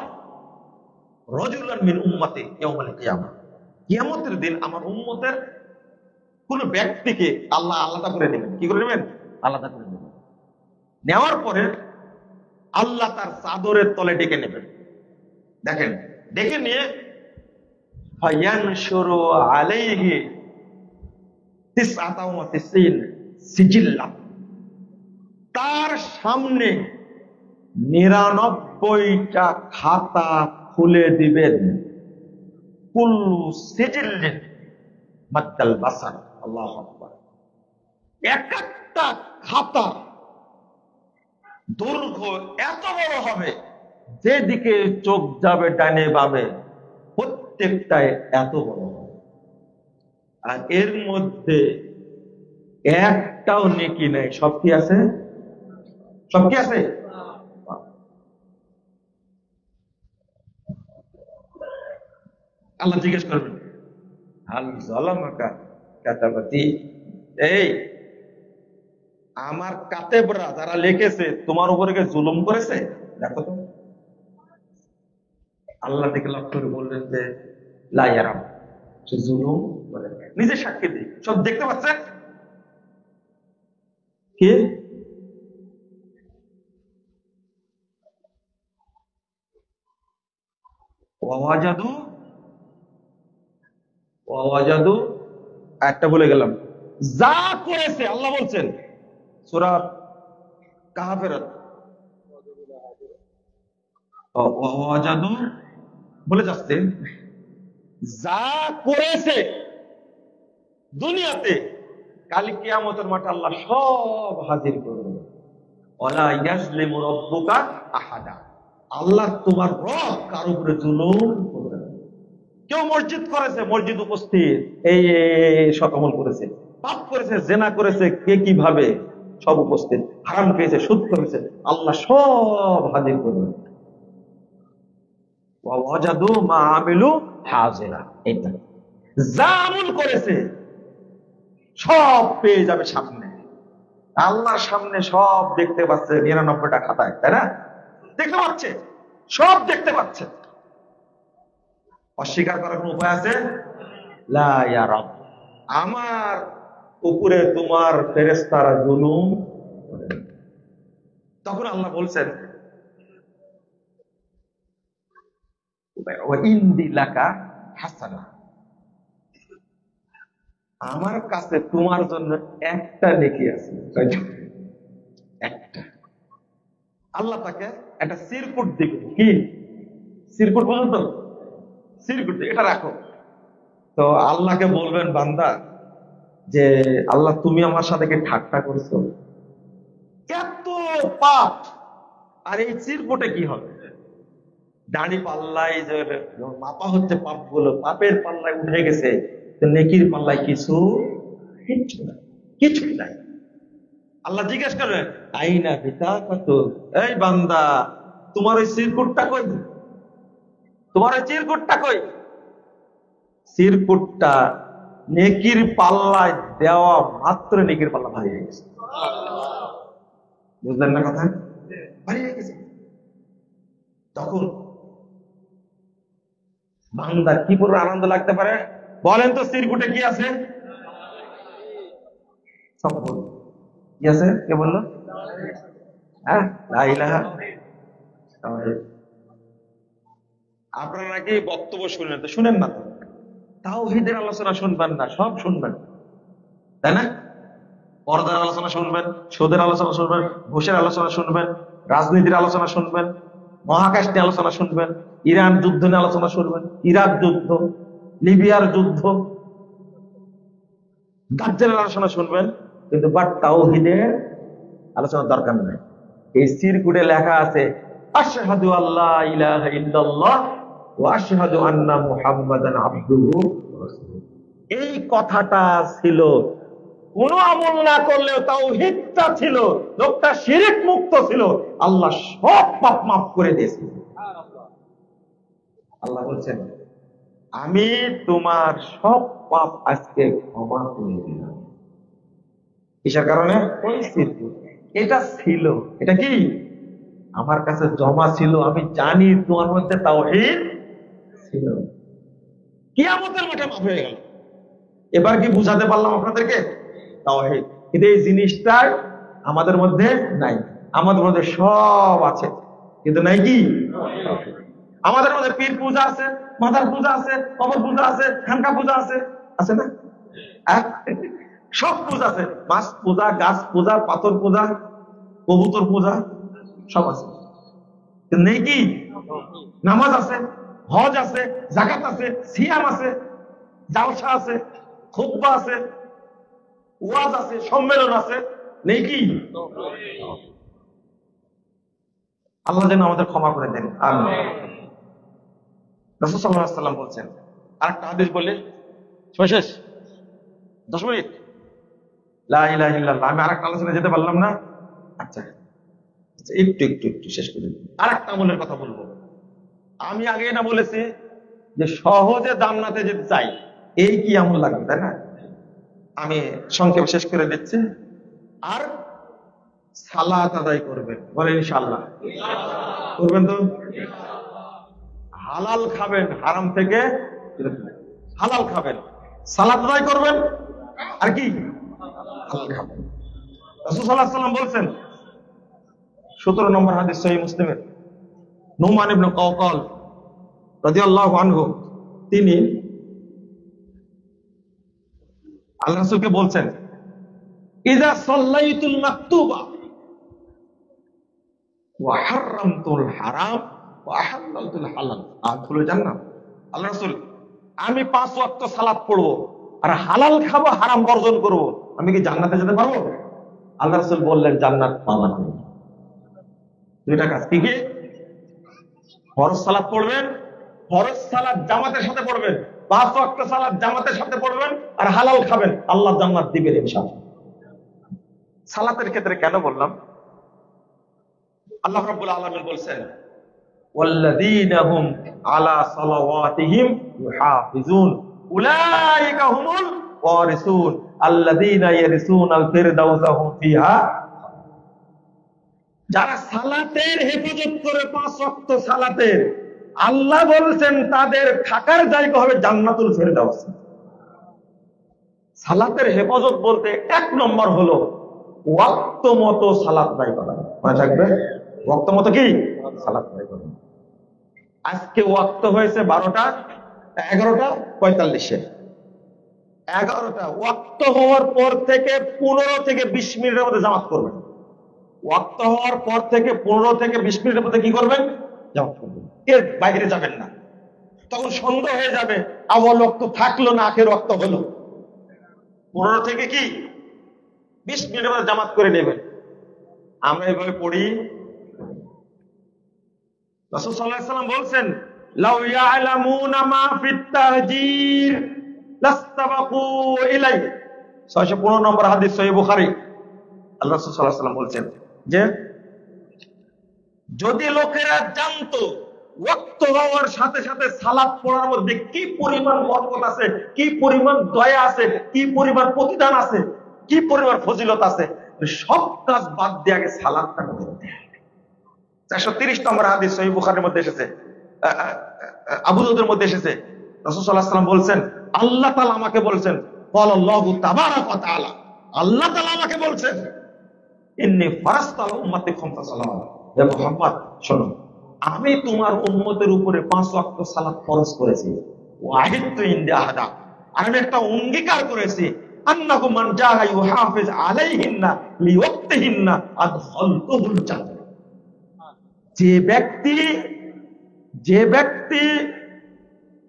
রাজুলান মিন উম্মতি ইয়াউমাল কিয়ামাহ। কিয়ামতের দিন আমার উম্মতের কোন ব্যক্তিকে আল্লাহ আলাদা করে নেবেন। কি করে নেবেন? আলাদা করে নেবেন। নেওয়ার পরে আল্লাহ তার চাদরের তলে ডেকে নেবেন। দেখেন, ডেকে নিয়ে ফায়ানশুরু আলাইহি তিসআতা ওয়া তিসঈন সিজিল্লা, তার সামনে 99টা খাতা খুলে দিবেন। কুল্লু সিজিল্লিন মাদ্দাল বাসার, আল্লাহু আকবার। এক একটা খাতা দৈর্ঘ্য এত বড় হবে, যেদিকে চোখ যাবে ডানে বামে প্রত্যেকটাই এত বড় হবে। আর এর মধ্যে একটাও নেকি নাই, সব কি আছে? সব কি আছে? আল্লাহ জিজ্ঞেস করবেন হাল যালামাকা কাতাবাতি, এই আমার কাতেবরা যারা লিখেছে তোমার উপরে কে জুলুম করেছে? দেখো তো। আল্লাহ থেকে লক্ষ্য করে বললেন যে লা ইয়ারাম, সে জুলুম করে। নিজে সাক্ষী দিই, সব দেখতে পাচ্ছেন। কে? ওয়াজাদু, ওয়াজাদু একটা বলে গেলাম, যা করেছে আল্লাহ বলছেন সূরা কাহফের ওয়াজাদু বলে যাচ্ছে, যা করেছে দুনিয়াতে কাল কিয়ামতের মাঠে আল্লাহ সব হাজির করবে। ওয়ালা ইয়াজলিমু রাব্বুকা আহাদা, আল্লাহ তোমার রব কার উপরে জুলুম করবে না। কেউ মসজিদ করেছে, মসজিদ উপস্থিত, এই সব আমল করেছে, পাপ করেছে, জেনা করেছে, কে কিভাবে সব উপস্থিত, হারাম খেয়েছে, সুদ করেছে, আল্লাহ সব হাজির করবে। ওয়াজাদু মা আমিলু হাজিরা, এটা যা আমল করেছে সব পেয়ে যাবে সামনে। আল্লাহর সামনে সব দেখতে পাচ্ছে, 99টা খাতায়, তাই না? দেখতে পাচ্ছে, সব দেখতে পাচ্ছে। অস্বীকার করার কোন উপায় আছে? লা ইয়া রাব, আমার উপরে তোমার ফেরেশতারা জুলুম করে। তখন আল্লাহ বলছেন ওয়া ইনদি লাকা হাসানা, আমার কাছে তোমার জন্য একটা নেকি আছে, একটা। আল্লাহ তাকে একটা সিরকুট দিবে। কি সিরকুট বলুন তো? সিরকুট, এটা রাখো। তো আল্লাহকে বলবেন বান্দা যে আল্লাহ তুমি আমার সাথে কি ঠাট্টা করছো? এত পাপ, আর এই সিরকুটে কি হবে? দাড়ি পাল্লায় যে মাপা হচ্ছে পাপগুলো, পাপের পাল্লায় উঠে গেছে, তো নেকির পাল্লায় কিচ্ছু নাই, কিছুই নাই। আল্লাহ জিজ্ঞেস করবেন আইনা পিতা কত, এই বান্দা তোমার ওই চিরকুটটা কই, তোমার ওই চিরকুটটা কই? চিরকুটটা নেকির পাল্লায় দেওয়া মাত্র নেকির পাল্লা ভারী হয়ে গেছে। বুঝলেন না কথা? ভারী হয়ে গেছে। তখন বান্দা কি পুরো আনন্দ লাগতে পারে বলেন তো? চিরকুটে কি আছে? সব বলুন কি আছে? কে বললো? হ্যাঁ, লা ইলাহা। আপনারা নাকি বক্তব্য শুনেন, তো শুনেন না তো, তাওহীদের আলোচনা শুনবেন না, সব শুনবেন, তাই না? পর্দার আলোচনা শুনবেন, সুদের আলোচনা শুনবেন, ঘুষের আলোচনা শুনবেন, রাজনীতির আলোচনা শুনবেন, মহাকাশ নিয়ে আলোচনা শুনবেন, ইরান যুদ্ধ নিয়ে আলোচনা শুনবেন, ইরাক যুদ্ধ, লিবিয়ার যুদ্ধ, দাজ্জালের আলোচনা শুনবেন, কিন্তু বাট তাওহীদের আলোচনার দরকার নাই। এই চিরকুটে লেখা আছে আশহাদু আল্লা ইলাহা ইল্লাল্লাহ ওয়া আশহাদু আন্না মুহাম্মাদান আবদুহু ওয়া রাসূলুহু। এই কথাটা ছিল, কোন আমল না করলেও তাওহীদটা ছিল, লোকটা শিরক মুক্ত ছিল, আল্লাহ সব পাপ মাফ করে দিয়েছে। আল্লাহ বলছেন আমি তোমার সব পাপ আজকে ক্ষমা করে দিলাম। কিসের কারণে? এটা ছিল, এটা কি আমার কাছে জমা ছিল, আমি জানি তোমার মধ্যে তাওহীদ ছিল। কিয়ামতের মাঠে মাফ হয়ে গেল। এবার কি বুঝাতে পারলাম আপনাদেরকে? তাওহীদ, কিন্তু এই জিনিসটাই আমাদের মধ্যে নাই। আমাদের মধ্যে সব আছে, কিন্তু নাই কি? আমাদের মধ্যে পীর পূজা আছে, মাদার পূজা আছে, কবর পূজা আছে, খানকা পূজা আছে, আছে না? সব পূজা আছে, মাছ পূজা, গাছ পূজা, পাথর পূজা, কবুতর পূজা, সব আছে, কিন্তু নেই কি? নামাজ আছে, হজ আছে, যাকাত আছে, সিয়াম আছে, জালসা আছে, খুতবা আছে, ওয়াজ আছে, সম্মেলন আছে, নেই কি? আল্লাহ যেন আমাদের ক্ষমা করে দেন, আমিন। রাসূল সাল্লাল্লাহু আলাইহি ওয়াসাল্লাম বলছেন, আরেকটা হাদিস বলে শেষ, 10 মিনিট, লা ইলাহা ইল্লাল্লাহ। আমি আরেকটা আলোচনা যেতে পারলাম না, আচ্ছা একটু একটু একটু শেষ করে দিই। আরেকটা আমলের কথা বলবো। আমি আগে এটা বলেছি যে সহজে জান্নাতে যেতে চাই, এই কি আমল লাগবে, তাই না? আমি সংক্ষেপে শেষ করে দিচ্ছি। আর সালাত আদায় করবেন, বলেন ইনশাআল্লাহ। করবেন তো? হালাল খাবেন, হারাম থেকে হালাল খাবেন, সালাত আদায় করবেন, আর কি? হালাল খাবেন। রাসূল সাল্লাল্লাহু আলাইহি ওয়াসাল্লাম বলছেন, 17 নম্বর হাদিস সহিহ মুসলিমের, নুমান ইবনে কাওকাল রাদিয়াল্লাহু আনহু, তিনি আল্লাহ রাসূলকে বলছেন, ইযা সাল্লাইতুল মাকতুবা ওয়া হারামতুল হারাম ওয়া আহাল্লাতুল হালাল আদখুলুল জান্নাহ। আল্লাহ রাসূল, আমি 5 ওয়াক্ত সালাত পড়বো আর হালাল খাবো, হারাম বর্জন করব, আমি কি জান্নাতে যেতে পারবো? আল্লাহ রাসূল বললেন, জান্নাত পাওয়া যাবে। দুইটা কাজ কি কি? ফরজ সালাত পড়বেন, ফরজ সালাত জামাতের সাথে পড়বেন, 5 ওয়াক্ত সালাত জামাতের সাথে পড়বেন, আর হালাল খাবেন, আল্লাহ জান্নাত দিবেন ইনশাআল্লাহ। সালাতের ক্ষেত্রে কেন বললাম? আল্লাহ রাব্বুল আলামিন বলছেন, ওয়াল্লাযীনা হুম আলা সালাওয়াতিহিম ইউহাফিজুন উলাইকা হুমুল ওয়ারিসুন আল্লাযীনা ইয়ারিসুনাল ফিরদাউসা হুম ফিহা। যারা সালাতের হেফাজত করে, 5 ওয়াক্ত সালাতের, আল্লাহ বলছেন তাদের থাকার জায়গা হবে জান্নাতুল ফেরদাউস। সালাতের হেফাজত বলতে 1 নম্বর হলো ওয়াক্ত মতো সালাত আদায় করা। মনে থাকবে, ওয়াক্ত মতো কি সালাত আদায় করা। আজকে ওয়াক্ত হয়েছে 12টা 11টা 45-এ, 11টা ওয়াক্ত হওয়ার পর থেকে 15 থেকে 20 মিনিটের মধ্যে জামাত করবেন। ওয়াক্ত হওয়ার পর থেকে 15 থেকে 20 মিনিটের মধ্যে কি করবেন? জামাত করবেন, এর বাইরে যাবেন না। তখন সন্দেহ হয়ে যাবে, আউয়াল ওয়াক্ত থাকলো না আখের ওয়াক্ত হলো। 15 থেকে কি 20 মিনিটের মধ্যে জামাত করে নেবেন। আমরা এভাবে পড়ি, রাসূল সাল্লাল্লাহু আলাইহি ওয়াসাল্লাম বলছেন, লাউ ইয়ালামুনা মা ফিত তাহজির লাস্তাবাকু ইলাইহি। 615 নম্বর হাদিস, সহিহ বুখারী। আল্লাহ রাসূল সাল্লাল্লাহু আলাইহি ওয়াসাল্লাম বলছেন যে যদি লোকেরা জানতো ওয়াক্ত হওয়ার সাথে সাথে সালাত পড়ার মধ্যে কি পরিমাণ বরকত আছে, কি পরিমাণ দয়া আছে, কি পরিমাণ প্রতিদান আছে, কি পরিমাণ ফজিলত আছে, সব কাজ বাদ দিয়ে আগে সালাতটা করতে। 430 নম্বর হাদিস, সহিহ বুখারীর মধ্যে এসেছে, আবু দাউদের মধ্যে এসেছে। রাসূল সাল্লাল্লাহু আলাইহি ওয়াসাল্লাম বলছেন, আল্লাহ তাআলা আমাকে বলছেন, ক্বালাল্লাহু তাবারাকা ওয়া তাআলা, আল্লাহ তাআলা আমাকে বলছেন, ইন্নী ফারাজতু আলা উম্মতি খামসা সালাওয়াত। হে মুহাম্মদ শোনো, আমি তোমার উম্মতের উপরে 5 ওয়াক্ত সালাত ফরজ করেছি। ওয়াহিদতু ইনদা আহাদা, আর আমি একটা অঙ্গীকার করেছি, আন্নাহু মান জাআ ইউহাফিজ আলাইহিন্না লিওয়াক্তিহিন্না আদখালতুহুল জান্নাহ। যে ব্যক্তি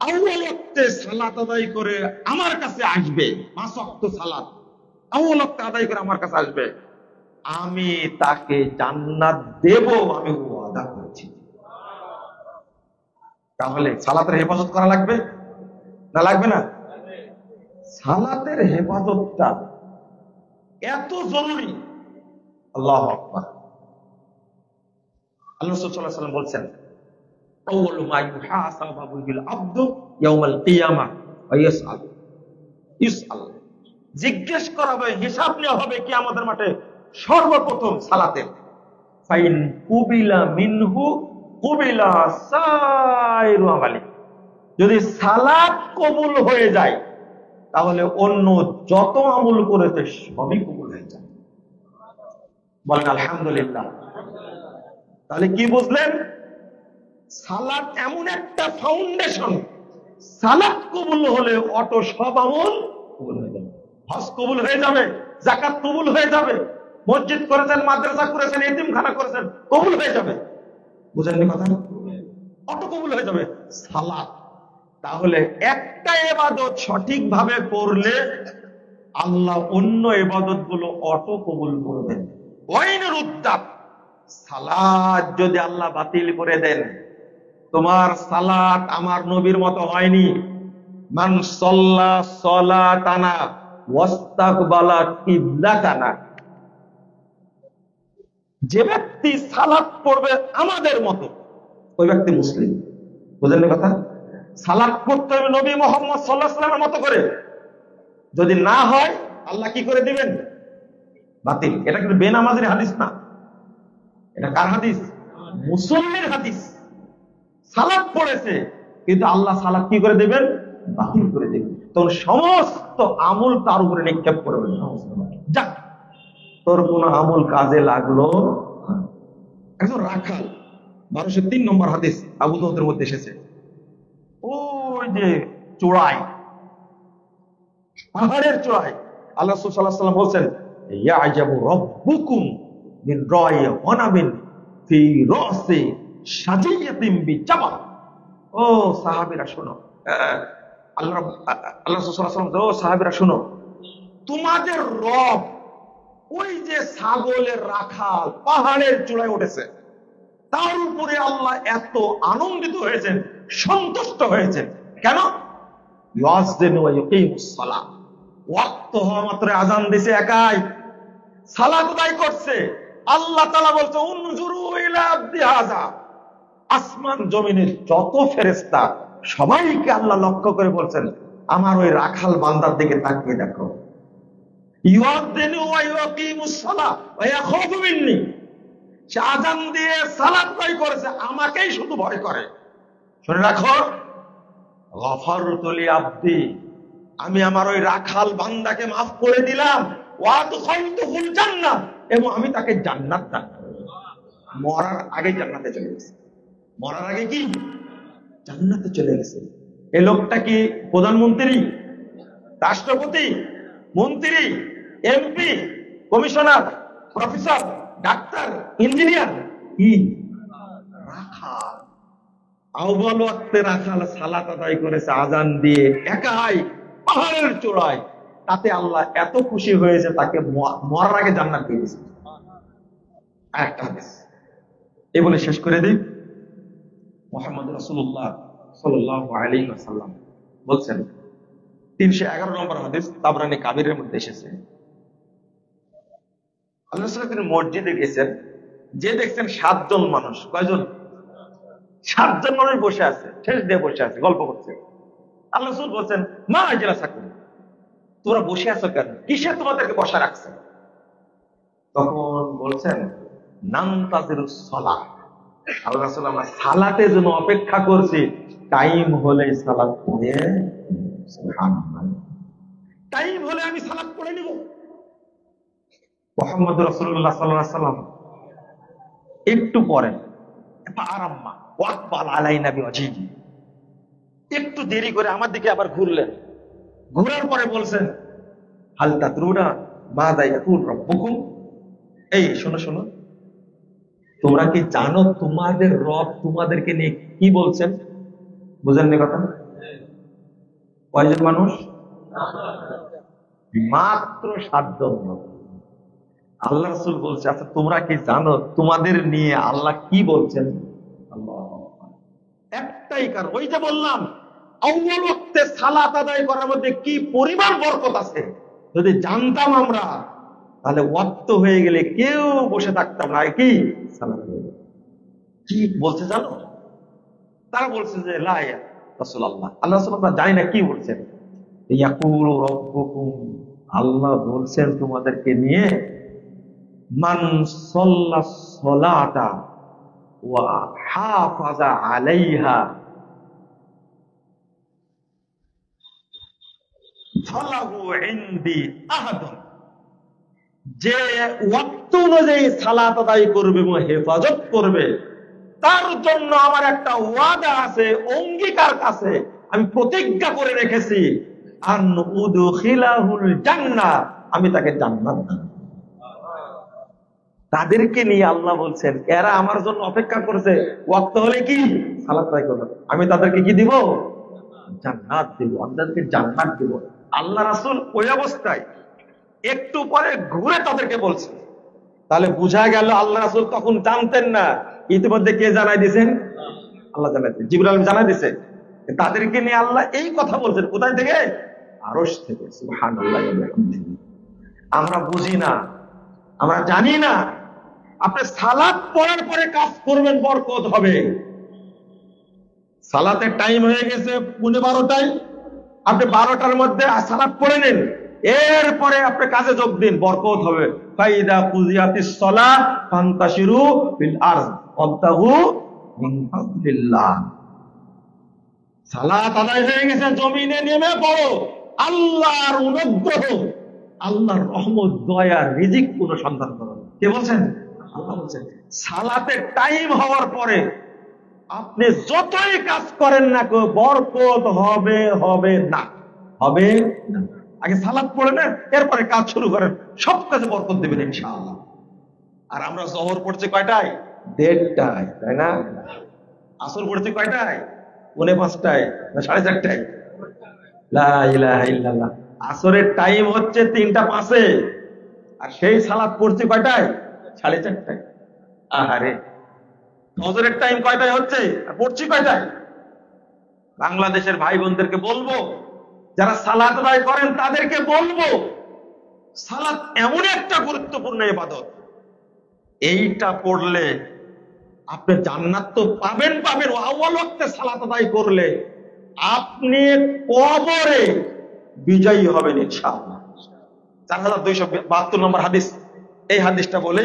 আউয়াল ওয়াক্তে সালাত আদায় করে আমার কাছে আসবে, 5 ওয়াক্ত সালাত আউয়াল ওয়াক্তে আদায় করে আমার কাছে আসবে, আমি তাকে জান্নাত দেব, আমি ওয়াদা করেছি। তাহলে সালাতের হেফাজত করা লাগবে না লাগবে না? সালাতের হেফাজতটা এত জরুরি। আল্লাহু আকবার। আল্লাহ রাসূল সাল্লাল্লাহু আলাইহি ওয়াসাল্লাম বলছেন, আউয়ালু মা ইউহাসাবু বিল আবদু ইয়াউমাল কিয়ামা ওয়া ইউসআল। জিজ্ঞেস করা হবে, হিসাব নেওয়া হবে কিয়ামতের মাঠে সর্বপ্রথম সালাতের। ফাইন কুবিলা মিনহু কুবিলা সাইরু আমালি। যদি সালাত কবুল হয়ে যায় তাহলে অন্য যত আমল করেছে সবই কবুল হয়ে যায়। বলেন আলহামদুলিল্লাহ। তাহলে কি বুঝলেন? সালাত এমন একটা ফাউন্ডেশন, সালাত কবুল হলে অটো সব আমল কবুল হয়ে যাবে। হজ কবুল হয়ে যাবে, যাকাত কবুল হয়ে যাবে, মসজিদ করেছেন, মাদ্রাসা করেছেন, এতিমখানা করেছেন, কবুল হয়ে যাবে। বুঝেননি কথা? অটো কবুল হয়ে যাবে সালাত। তাহলে একটা ইবাদত সঠিকভাবে করলে আল্লাহ অন্য ইবাদত গুলো অটো কবুল করবেন। ওয়াইনের উদ্দাত, সালাত যদি আল্লাহ বাতিল করে দেন, তোমার সালাত আমার নবীর মতো হয়নি। মান সাল্লা সালাতানা ওয়াস্তাকবালা কিবলাতানা। যে ব্যক্তি সালাত পড়বে আমাদের মতো, ওই ব্যক্তি মুসলিম। বুঝলেন কথা? সালাত পড়তে হবে নবী মুহাম্মদ সাল্লাল্লাহু আলাইহি ওয়াসাল্লামের মতো করে। যদি না হয় আল্লাহ কি করে দিবেন? বাতিল। এটা কিন্তু বেনামাজির হাদিস না, এটা কার হাদিস? মুসলিমের হাদিস। সালাত পড়েছে কিন্তু আল্লাহ সালাত কি করে দেবেন? বাতিল করে দেবেন। তখন সমস্ত আমল তার উপরে নিক্ষেপ করবেন। যাক, তোর কোন আমল কাজে লাগলো। একজন রাখাল, 1203 নম্বর হাদিস, আবু দাউদের মধ্যে এসেছে। ওই যে চূড়ায়, পাহাড়ের চূড়ায় আল্লাহ রাসূল সাল্লাল্লাহু আলাইহি ওয়াসাল্লাম বলছেন, ইয়াজাবু রাব্বুকুম মিন রা'i গনামিন ফি রাসি শাজিয়াতিন বিজাবাল। ও সাহাবীরা শোনো, আল্লাহ রাসূল সাল্লাল্লাহু আলাইহি ওয়াসাল্লাম, ও সাহাবীরা শোনো, তোমাদের রব ওই যে ছাগলের রাখাল পাহাড়ের চূড়ায় উঠেছে, তার উপরে আল্লাহ এত আনন্দিত হয়েছেন, সন্তুষ্ট হয়েছেন। কেন? ইয়াজদিনু ওয়া ইয়াকিমুস সালাহ। ওয়াক্ত হওয়া মাত্র আযান দিছে, একাই সালাত আদায় করছে। আল্লাহ তাআলা বলছে, উনজুরু ইলা আবদি হাযা। আসমান জমিনের যত ফেরেশতা সবাইকে আল্লাহ লক্ষ্য করে বলছেন, আমার ওই রাখাল বান্দার দিকে তাকিয়ে দেখো। ইয়াজদিনু ওয়া ইয়াকিমুস সালাহ ওয়া ইয়াখাফু মিন্নি। সে আযান দিয়ে সালাত আদায় করেছে, আমাকেই শুধু ভয় করে। শুনে রাখো, গফারতু লি আবদি, আমি আমার ওই রাখাল বান্দাকে মাফ করে দিলাম। ওয়া আদখালতুহুল জান্নাহ, এবং আমি তাকে জান্নাত দান করব। মরার আগে জান্নাতে চলে গেছে। মরার আগে কি জান্নাতে চলে গেছে। এই লোকটা কি প্রধানমন্ত্রী, রাষ্ট্রপতি, মন্ত্রী, MP, commissioner, professor, doctor, engineer? কি? রাখাল। আউয়াল ওয়াক্তে রাখাল সালাত আদায় করেছে আযান দিয়ে, একাই পাহাড়ের চূড়ায়। তাতে আল্লাহ এত খুশি হয়েছে, তাকে মরার আগে জান্নাত দিয়েছে। আরেকটা হাদিস এই বলে শেষ করে দিই। মুহাম্মদ রাসূলুল্লাহ সাল্লাল্লাহু আলাইহি ওয়াসাল্লাম বলছেন, 311 নম্বর হাদিস তাবরানী কাবিরের মধ্যে এসেছে, আল্লাহ রাসূল তিনি মসজিদে গেছেন, যে দেখছেন 7 জন মানুষ, কয়জন? 7 জন মানুষ বসে আছে, শেষ দিয়ে বসে আছে, গল্প করছে। আল্লাহ রাসূল বলছেন, মা আজলাসাকুম, তোমরা বসে আছো কেন? কিসে তোমাদেরকে বসা রাখছে? তখন বলছেন, নান্তাজিরুস সালাহ, আল্লাহ রাসূল আমরা সালাতের জন্য অপেক্ষা করছি, টাইম হলে সালাত পড়ে, সুবহানাল্লাহ, টাইম হলে আমি সালাত পড়ে নিব। মুহাম্মদ রাসূলুল্লাহ সাল্লাল্লাহু আলাইহি ওয়াসাল্লাম একটু পরে আরাম্মা ওয়াকবাল আলাইনা বিওয়াজিহি, একটু দেরি করে আমার দিকে আবার ঘুরলেন, ঘোরার পরে বলছেন, হাল তাদরুনা মাযা ইয়াকুল রাব্বুকুম, এই শোনো শোনো, তোমরা কি জানো তোমাদের রব তোমাদেরকে নিয়ে কি বলছেন? বুঝেননি কথা? কয়জন মানুষ? মাত্র 7 জন। আল্লাহ রাসূল বলছে, আচ্ছা তোমরা কি জানো তোমাদের নিয়ে আল্লাহ কি বলছেন? একটাই কারণ, ওই যে বললাম আউয়াল ওয়াক্তে সালাত আদায় করার মধ্যে কি পরিমাণ বরকত আছে, যদি জানতাম আমরা তাহলে ওয়াক্ত হয়ে গেলে কেউ বসে থাকতাম না। কি সালাত কি বলছে জানো? তারা বলছে যে লা ইয়া রাসূলুল্লাহ, আল্লাহ রাসূল আমরা জানি না কি বলছেন। ইয়াকুলু রাব্বুকুম, আল্লাহ বলছেন তোমাদেরকে নিয়ে, মান সাল্লাস সালাতা ওয়া হাফাজা আলাইহা ফালাহু ইনদি আহাদুন, যে ওয়াক্ত অনুযায়ী সালাত আদায় করবে এবং হেফাজত করবে, তার জন্য আমার একটা ওয়াদা আছে, অঙ্গীকার আছে, আমি প্রতিজ্ঞা করে রেখেছি, আন উদখিলাহুল জান্নাহ, আমি তাকে জান্নাত দেব। তাদেরকে নিয়ে আল্লাহ বলছেন, এরা আমার জন্য অপেক্ষা করছে, ওয়াক্ত হলে কি সালাত আদায় করবে, আমি তাদেরকে কি দিব? জান্নাত দেব, আমি তাদেরকে জান্নাত দেব। আল্লাহ রাসূল ওই অবস্থায় একটু পরে ঘুরে তাদেরকে বলছে। তাহলে বোঝা গেল আল্লাহ রাসূল তখন জানতেন না, ইতিমধ্যে কে জানাই দিয়েছেন? আল্লাহ জানাই দিয়েছেন, জিবরাইল আলাইহিস জানাই দিয়েছে। তাদেরকে নিয়ে আল্লাহ এই কথা বলছেন, কোথায় থেকে? আরশ থেকে। সুবহানাল্লাহ। আমরা বুঝি না, আমরা জানি না। আপনি সালাত পড়ার পরে কাজ করবেন, বরকত হবে। সালাতের টাইম হয়ে গেছে 12:15, আপনি 12টার মধ্যে সালাত পড়ে নেন, এরপরে আপনি কাজে যোগ দিন, বরকত হবে। ফাইদা কুজিয়াতিস সালাত ফান্তাশিরু ফিল আরদ ওয়াবতাগু মিন ফাদলিল্লাহ। সালাত আদায় হয়ে গেছে, জমিনে নেমে পড়ো, আল্লাহর অনুগ্রহ, আল্লাহর রহমত, দয়া, রিজিক কোন সন্ধান করো। কে বলছেন? আল্লাহ বলছেন। সালাতের টাইম হওয়ার পরে আপনি যতই কাজ করেন না কেউ, বরকত হবে হবে না, হবে না। আগে সালাত পড়ে নেন, এরপরে কাজ শুরু করেন, সব কাজে বরকত দেবেন ইনশাআল্লাহ। আর আমরা জোহর পড়ছি কয়টায়? 1:30টায়, তাই না? আসর পড়ছি কয়টায়? 5:45টায় না 4:30টায়? লা ইলাহা ইল্লাল্লাহ। আসরের টাইম হচ্ছে 3:05, আর সেই সালাত পড়ছি কয়টায়? 4:30টায়। আহারে, ফজরের টাইম কয়টায় হচ্ছে আর পড়ছি কয়টায়? বাংলাদেশের ভাই বোনদেরকে বলবো, যারা সালাত আদায় করেন তাদেরকে বলবো, সালাত এমন একটা গুরুত্বপূর্ণ ইবাদত, এইটা পড়লে আপনি জান্নাত তো পাবেন পাবেন, আউয়াল ওয়াক্তে সালাত আদায় করলে আপনি কবরে বিজয়ী হবেন ইনশাআল্লাহ। 4272 নম্বর হাদিস। এই হাদিসটা বলে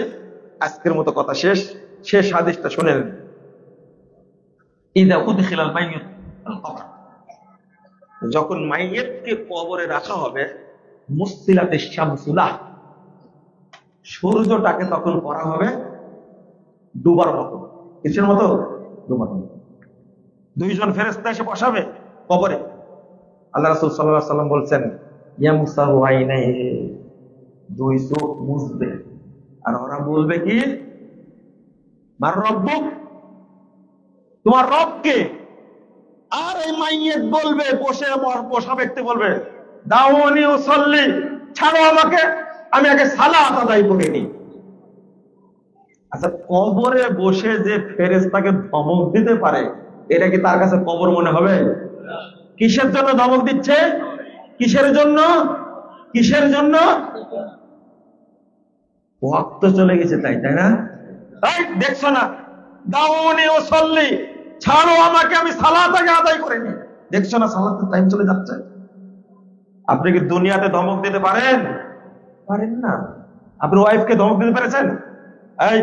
আজকের মতো কথা শেষ। শেষ হাদিসটা শুনেন। ইদা উদখিলাল মাইয়িত আল কবর, যখন মাইয়িতকে কবরে রাখা হবে, মুসতিলাতিশ শামসুলাহ, সূর্যটাকে তখন করা হবে ডুবার মতো। কিসের মতো? ডুবার মতো। 2 জন ফেরেশতা এসে বসাবে কবরে। আল্লাহ রাসূল সাল্লাল্লাহু আলাইহি ওয়াসাল্লাম বলছেন, ইয়ামসাহু আইনাইহি, 2 চোখ মুছবে, আর ওরা বলবে কি? মার রব্বুক, তোমার রব কে? আর এই মাইয়িত বলবে, বসা ব্যক্তি বলবে, দাউনি উসাল্লি, ছাড়ো আমাকে, আমি আগে সালাত আদায় করে নিই। আচ্ছা, কবরে বসে যে ফেরেশতাকে ধমক দিতে পারে, এটা কি তার কাছে কবর মনে হবে? কিসের জন্য ধমক দিচ্ছে? কিসের জন্য? কিসের জন্য? ওয়াক্ত চলে গেছে তাই, তাই না? এই দেখছো না, দাউনি ওয়াসাল্লি, ছাড়ো আমাকে, আমি সালাত আগে আদায় করে নি। দেখছো না সালাতের টাইম চলে যাচ্ছে। আপনি কি দুনিয়াতে ধমক দিতে পারেন? পারেন না। আপনি ওয়াইফকে ধমক দিতে পেরেছেন? এই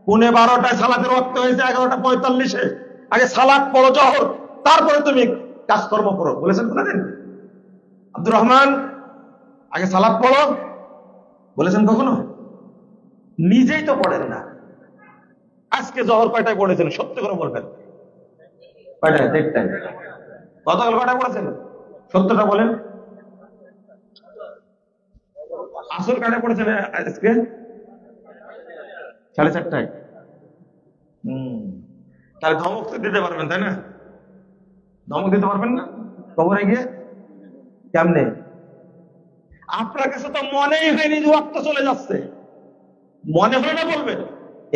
12:15 সালাতের ওয়াক্ত হয়েছে, 11:45 আগে সালাত পড়ো জোহর, তারপরে তুমি কাজকর্ম করো, বলেছেন কোনদিন? আব্দুর রহমান আগে সালাত পড়ো বলেছেন কখনো? নিজেই তো পড়েন না। আজকে জোহর কয়টায় পড়েছেন সত্য করে বলবেন? কয়টায়? 1:30টায়। গতকাল কয়টায় পড়েছেন? সত্যটা বলেন। আসর কয়টায় পড়েছেন আজকে? 4:30টায়। তাহলে ধমক তো দিতে পারবেন তাই না? ধমক দিতে পারবেন না কবরে গিয়ে? কেমনে? আপনার কাছে তো মনেই হয়নি যে ওয়াক্ত চলে যাচ্ছে, মনে হয় না বলবেন?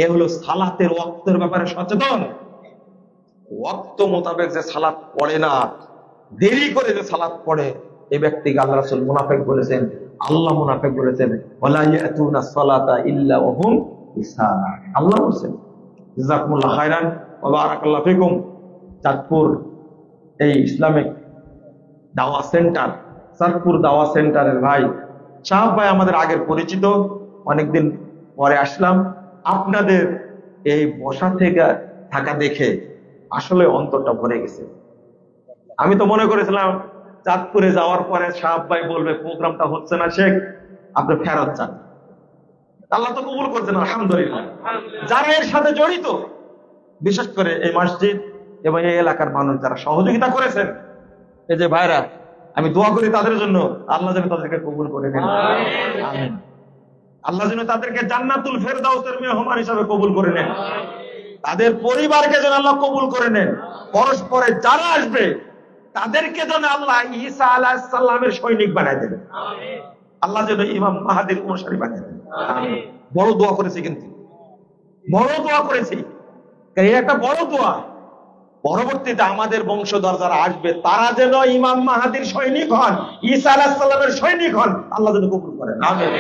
এ হলো সালাতের ওয়াক্তের ব্যাপারে সচেতন। ওয়াক্ত মোতাবেক যে সালাত পড়ে না, দেরি করে যে সালাত পড়ে, এই ব্যক্তিকে আল্লাহ রাসূল মুনাফিক বলেছেন, আল্লাহ মুনাফিক বলেছেন, ওয়ালা ইয়াতুনা সালাতা ইল্লা ওয়া হুম ইসালা। আল্লাহ বলেছেন। জাযাকুমুল্লাহ খাইরান ওয়া বারাকাল্লাহু ফিকুম। চাঁদপুর এই ইসলামিক দাওয়া সেন্টার, চাঁদপুর দাওয়া সেন্টারের ভাই শাহাব ভাই আমাদের আগের পরিচিত, অনেকদিন পরে আসলাম। আপনাদের এই বসা থেকে থাকা দেখে আসলে অন্তরটা ভরে গেছে। আমি তো মনে করেছিলাম চাঁদপুরে যাওয়ার পরে শাহাব ভাই বলবে প্রোগ্রামটা হচ্ছে না শেখ, আপনি ফেরত যান। আল্লাহ তো কবুল করছেন আলহামদুলিল্লাহ। যারা এর সাথে জড়িত, বিশেষ করে এই মসজিদ এবং এই এলাকার মানুষ যারা সহযোগিতা করেছেন, এই যে ভাইরা, আমি দোয়া করি তাদের জন্য, আল্লাহ যেন তাদেরকে কবুল করে নেন। আমিন। আল্লাহ যেন তাদেরকে জান্নাতুল ফেরদাউসের মেহমান হিসাবে কবুল করে নেন। তাদের পরিবারকে যেন আল্লাহ কবুল করে নেন। পরস্পরে যারা আসবে তাদেরকে যেন আল্লাহ ঈসা আলাইহিস সালামের সৈনিক বানায় দেন। আল্লাহ যেন ইমাম মাহদীর অনুসারী বানিয়ে দেন। বড় দোয়া করেছি, কিন্তু বড় দোয়া করেছি, এই একটা বড় দোয়া। পরবর্তীতে আমাদের বংশধর যারা আসবে তারা যেন ইমাম মাহদীর সৈনিক হন, ঈসা আলাইহিস সালামের সৈনিক হন, আল্লাহ যেন কবুল করেন। আমিন।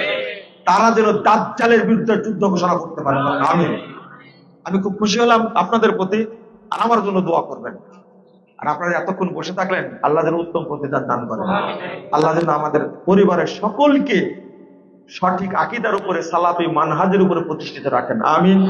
তারা যেন দাজ্জালের বিরুদ্ধে যুদ্ধ ঘোষণা করতে পারেন। আমিন। আমি খুব খুশি হলাম আপনাদের প্রতি, আর আমার জন্য দোয়া করবেন। আর আপনারা এতক্ষণ বসে থাকলেন, আল্লাহ যেন উত্তম প্রতিদান দান করেন। আল্লাহ যেন আমাদের পরিবারের সকলকে সঠিক আকীদার উপরে, সালাফি মানহাজের উপরে প্রতিষ্ঠিত রাখেন। আমিন।